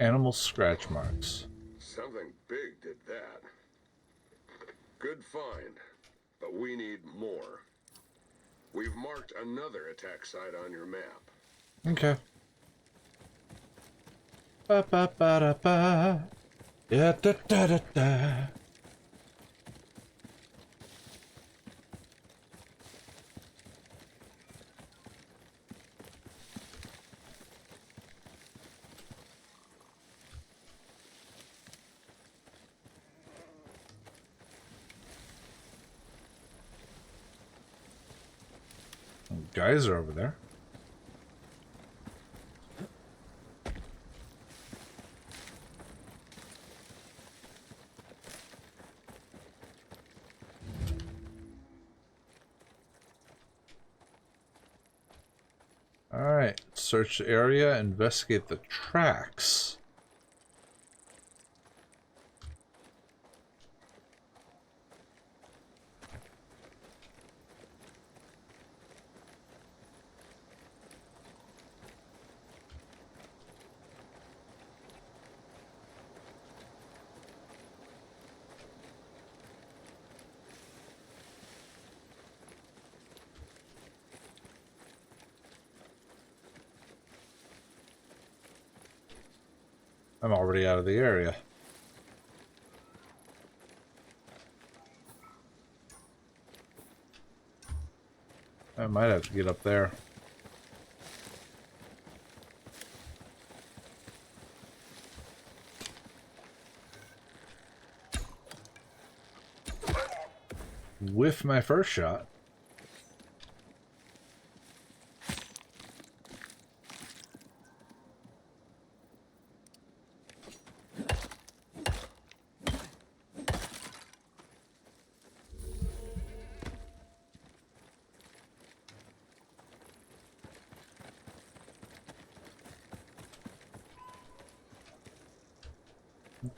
Animal scratch marks. Something big did that. Good find, but we need more. We've marked another attack site on your map. Okay. Ba ba ba da ba. Yeah da da da da. geyser over there. Alright, search the area, investigate the tracks. I'm already out of the area. I might have to get up there. With my first shot.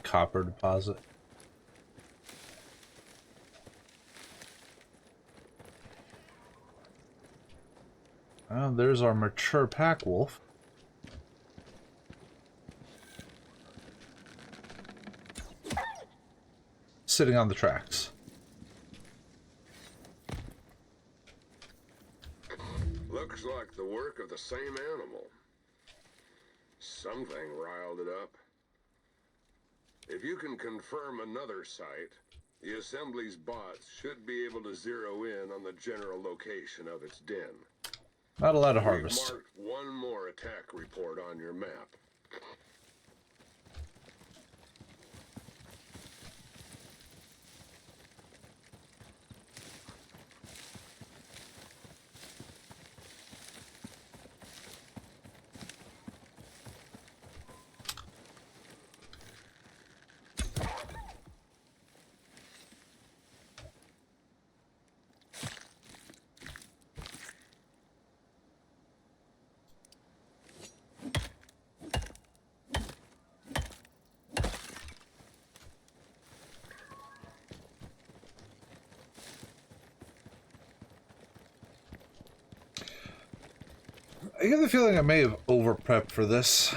Copper deposit. Oh, there's our mature pack wolf. Sitting on the tracks. Looks like the work of the same animal. Something riled it up. If you can confirm another site, the Assembly's bots should be able to zero in on the general location of its den. Not allowed to We've harvest. marked one more attack report on your map. I get the feeling I may have over-prepped for this.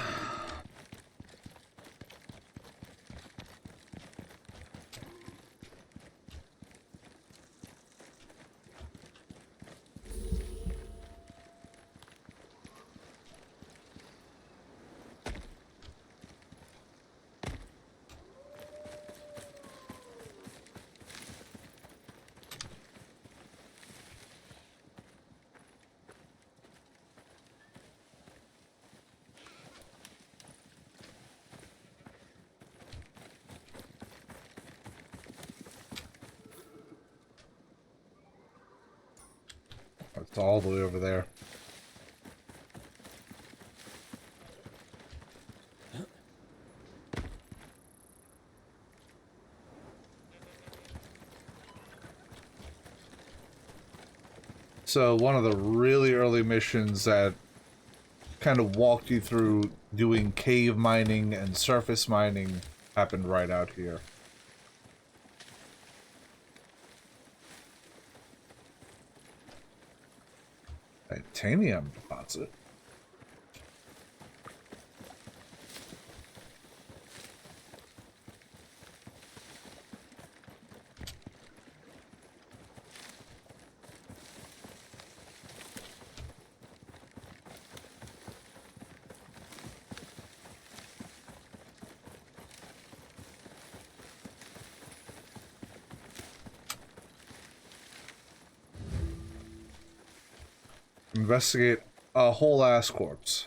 It's all the way over there. So one of the really early missions that kind of walked you through doing cave mining and surface mining happened right out here. Titanium deposit. Investigate a whole ass corpse.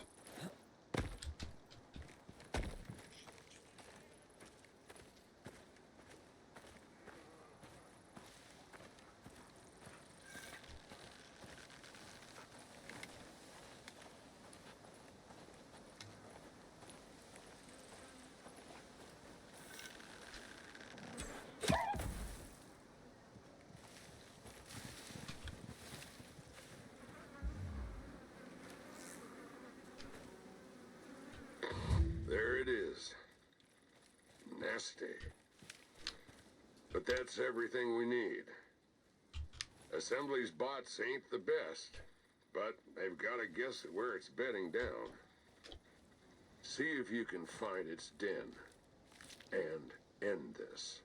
nasty. But that's everything we need. Assembly's bots ain't the best, but they've got to guess at where it's bedding down. See if you can find its den and end this.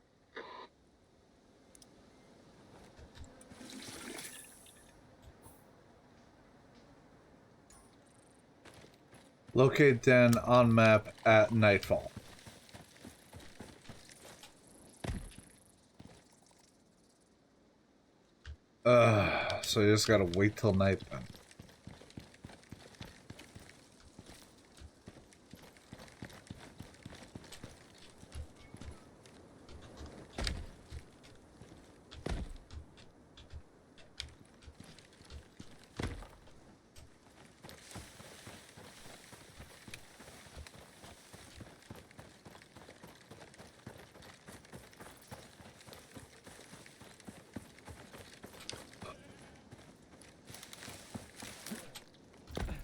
Locate den on map at nightfall. So you just gotta wait till night then.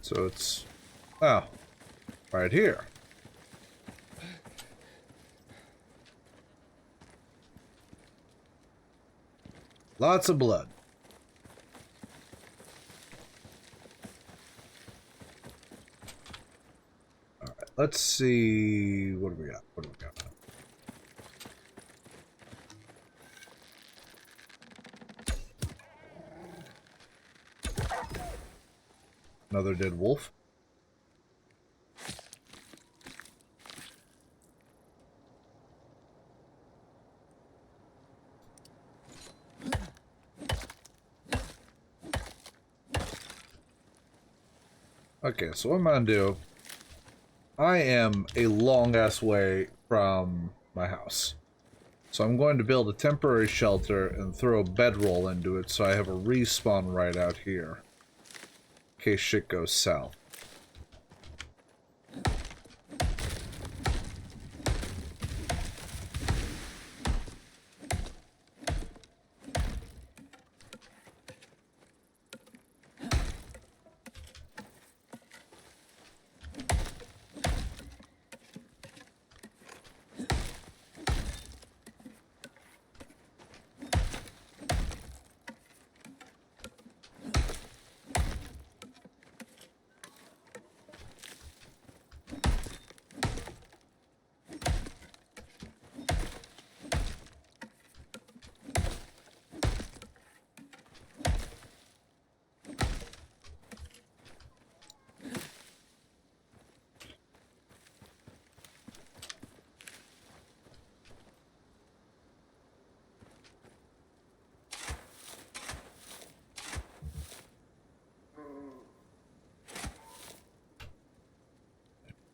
So it's, oh, right here. Lots of blood. All right, let's see. What do we got? What do we got? Another dead wolf. Okay, so what I'm gonna do, I am a long ass way from my house. So I'm going to build a temporary shelter and throw a bedroll into it so I have a respawn right out here. In case shit goes south.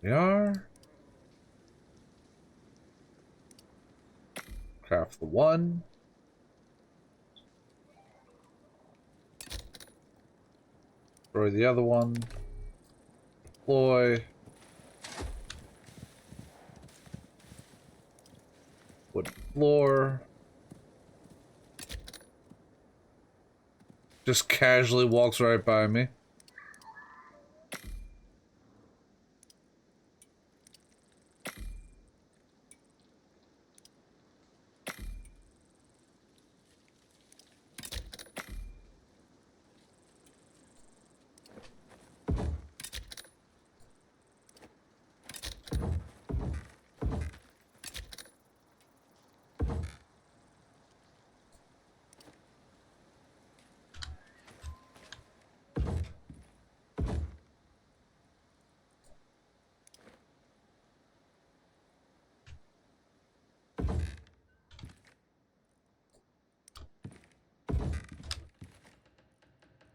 We are. Craft the one. Destroy the other one. Deploy. Wood floor. Just casually walks right by me.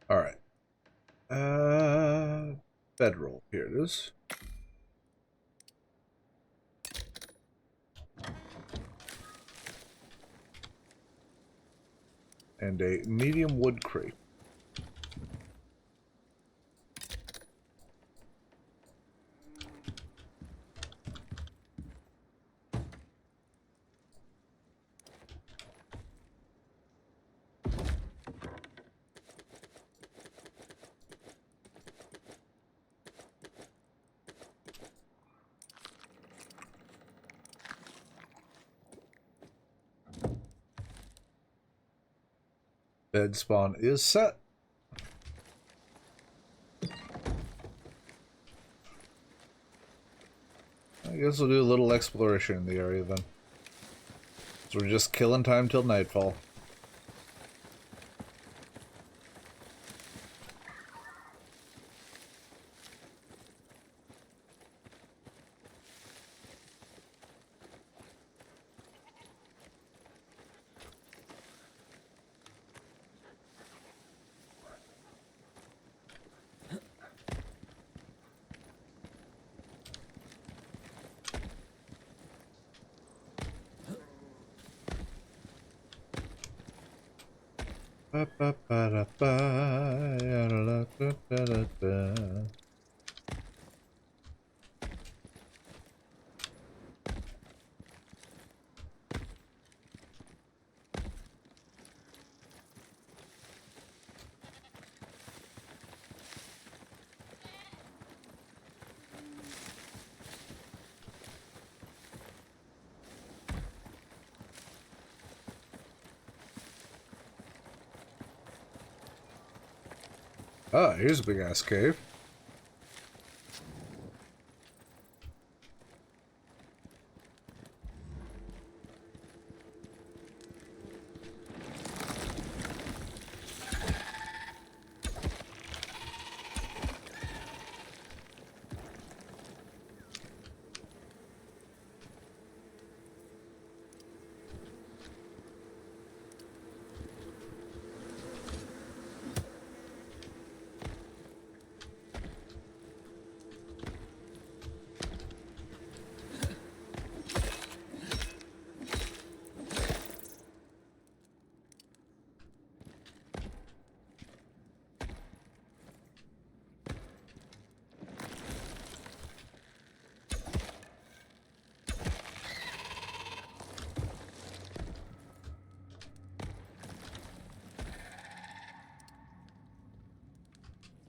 All right. Bedroll. Here it is. And a medium wood crate. Bed spawn is set. I guess we'll do a little exploration in the area then. So we're just killing time till nightfall. Oh, here's a big ass cave.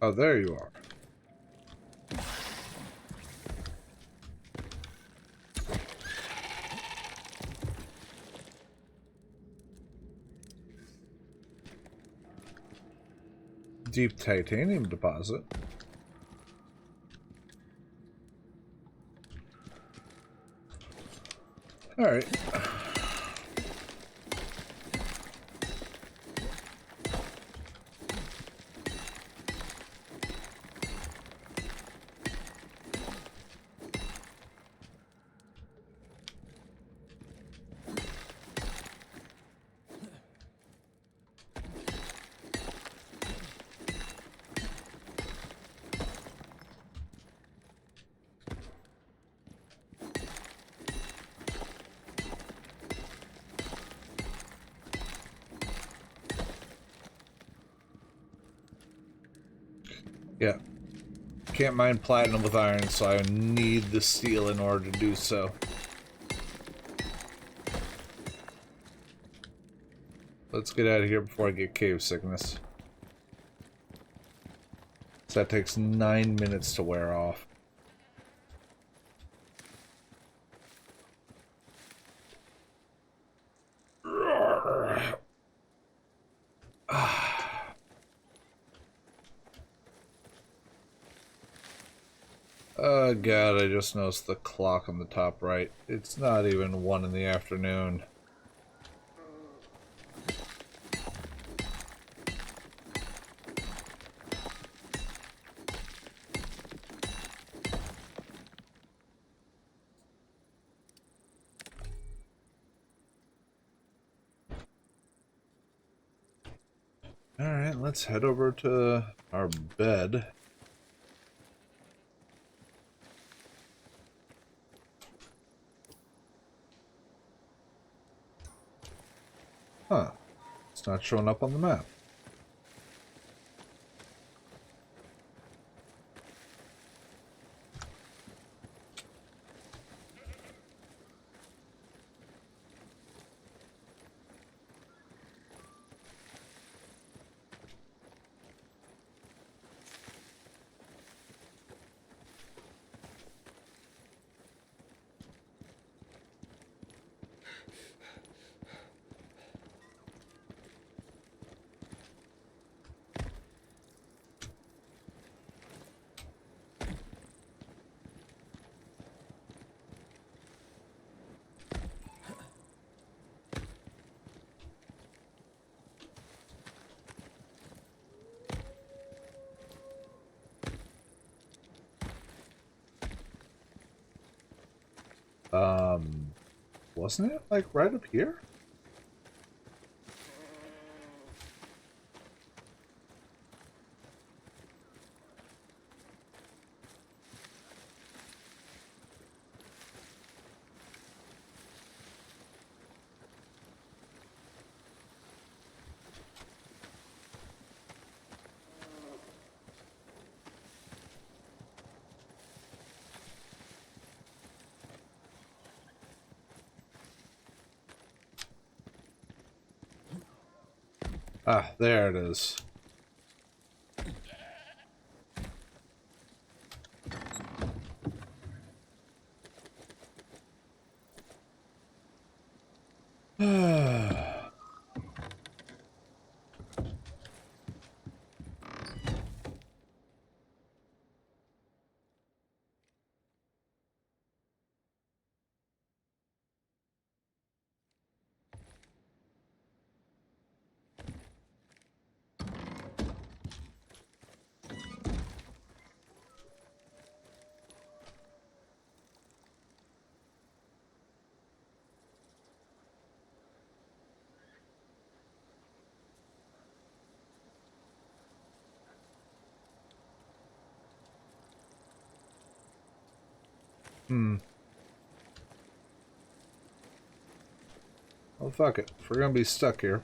Oh, there you are. Deep titanium deposit. All right. Yeah. Can't mine platinum with iron, so I need the steel in order to do so. Let's get out of here before I get cave sickness. So that takes 9 minutes to wear off. Oh god, I just noticed the clock on the top right. It's not even 1 in the afternoon. Alright, let's head over to our bed. Huh. It's not showing up on the map. Wasn't it like right up here? Ah, there it is. Hmm. Oh, fuck it. If we're gonna be stuck here.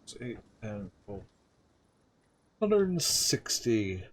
It's 8, 10, 12. 160.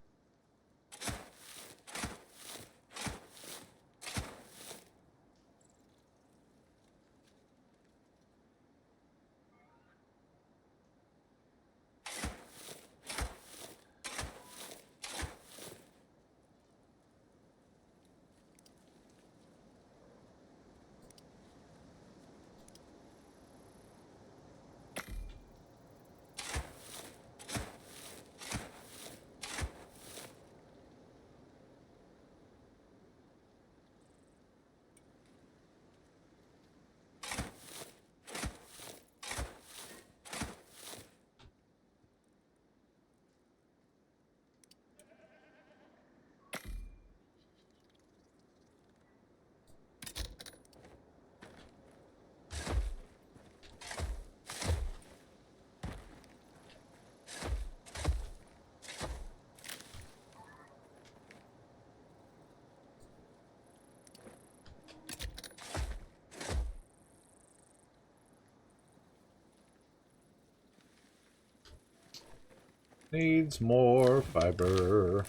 Needs more fiber.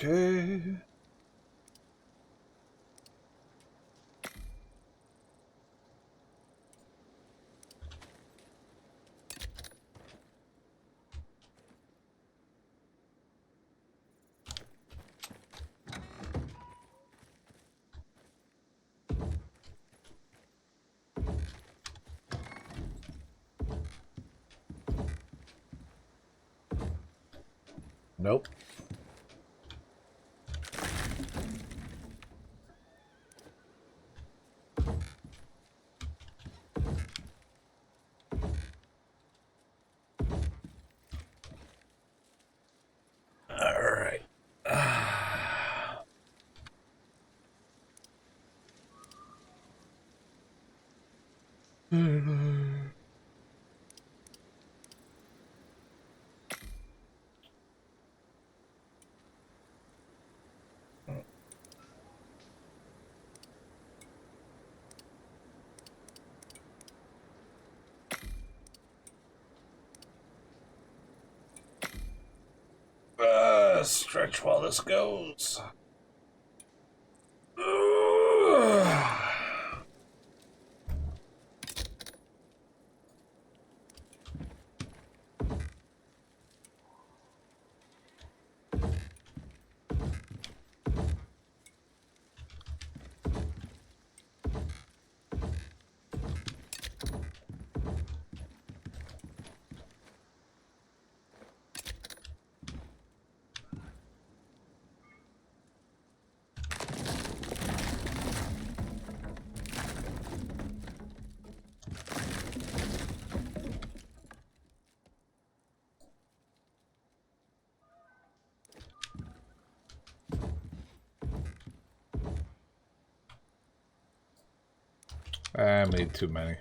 Okay. Nope. All right. Stretch while this goes. I made too many.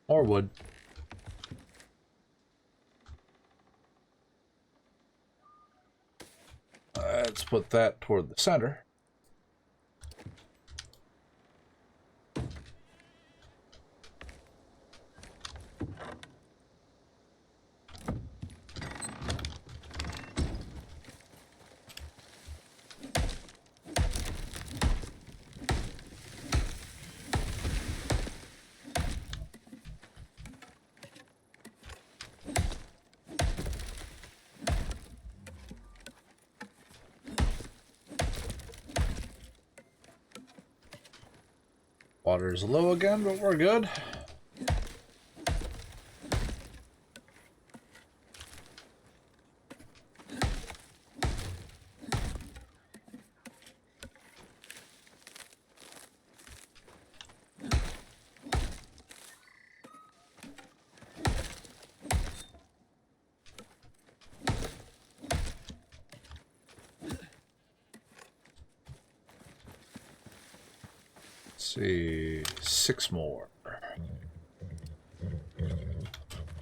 Or wood. Let's put that toward the center. Water's low again, but we're good. Let's see, 6 more.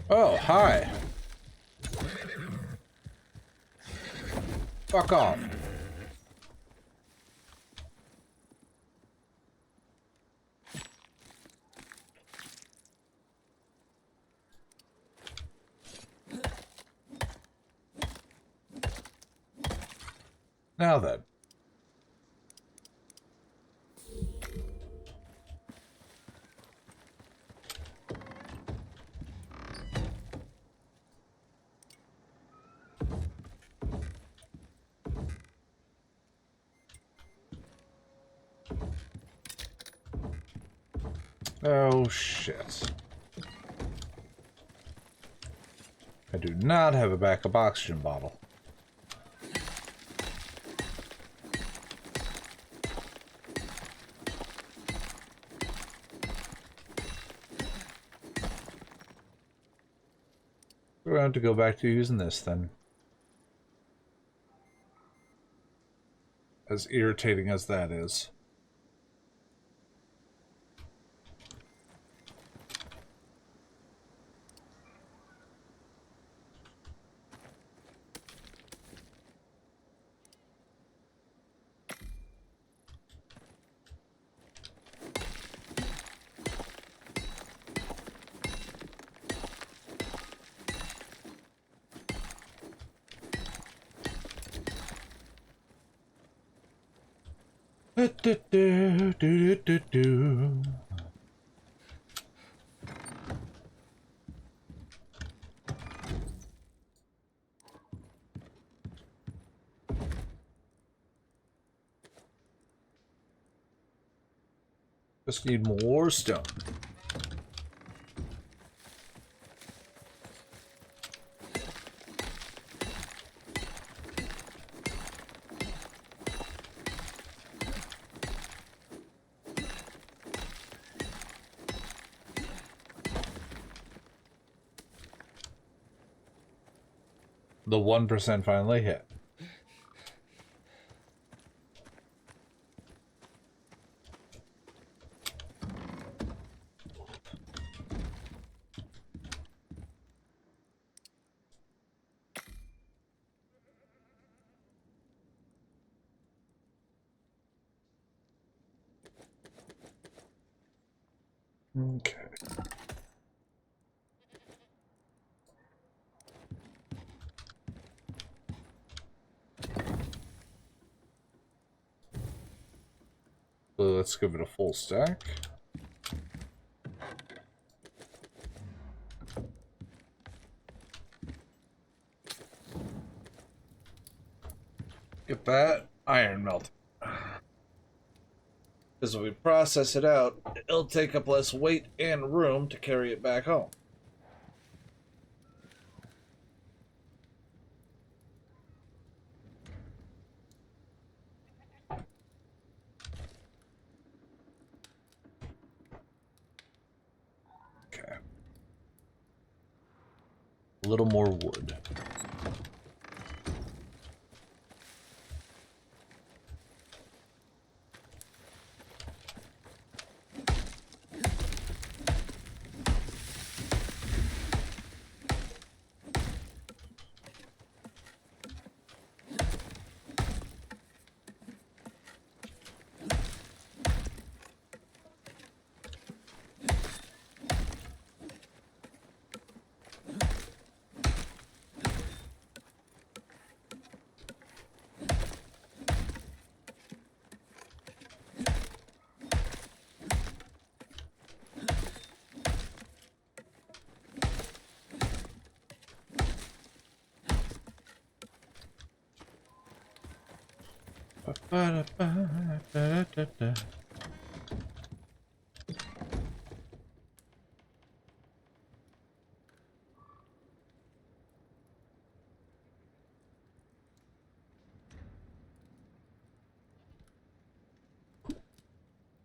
Oh, hi. Fuck off. Now then. Oh, shit. I do not have a backup oxygen bottle. We're going to have to go back to using this then. As irritating as that is. Just need more stone. The 1% finally hit. Okay. So let's give it a full stack. Get that iron melt. Because when we process it out, it'll take up less weight and room to carry it back home. Okay. A little more wood.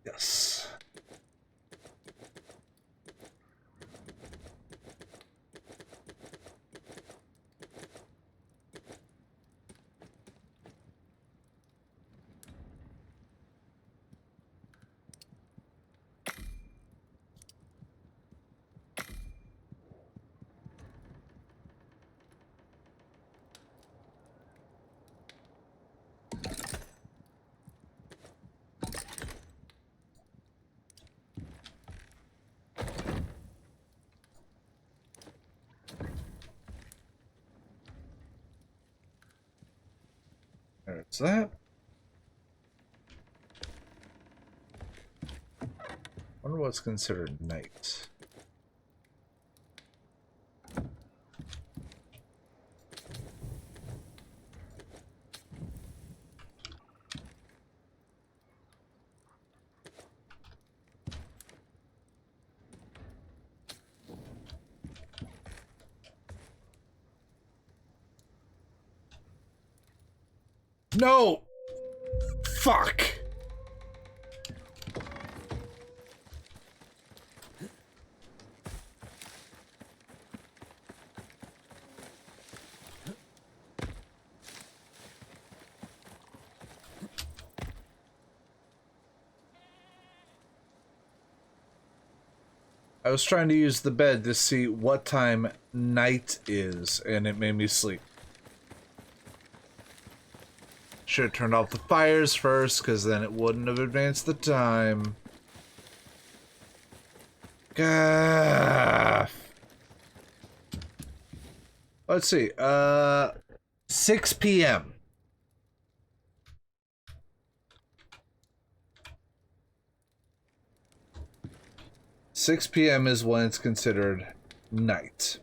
Yes. There's that. Wonder what's considered night. No! Fuck! I was trying to use the bed to see what time night is, and it made me sleep. Should have turned off the fires first, because then it wouldn't have advanced the time. Gah. Let's see, 6 p.m. 6 p.m. is when it's considered night.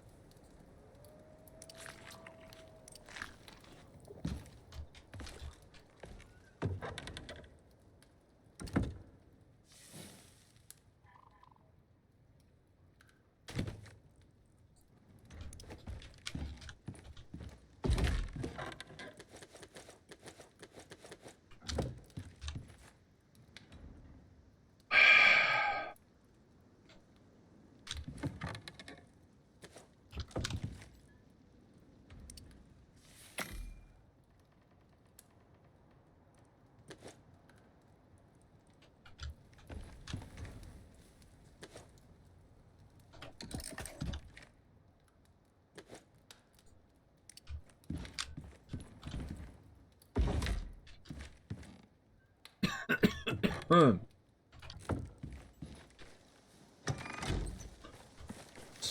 Let's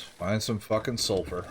find some fucking sulfur.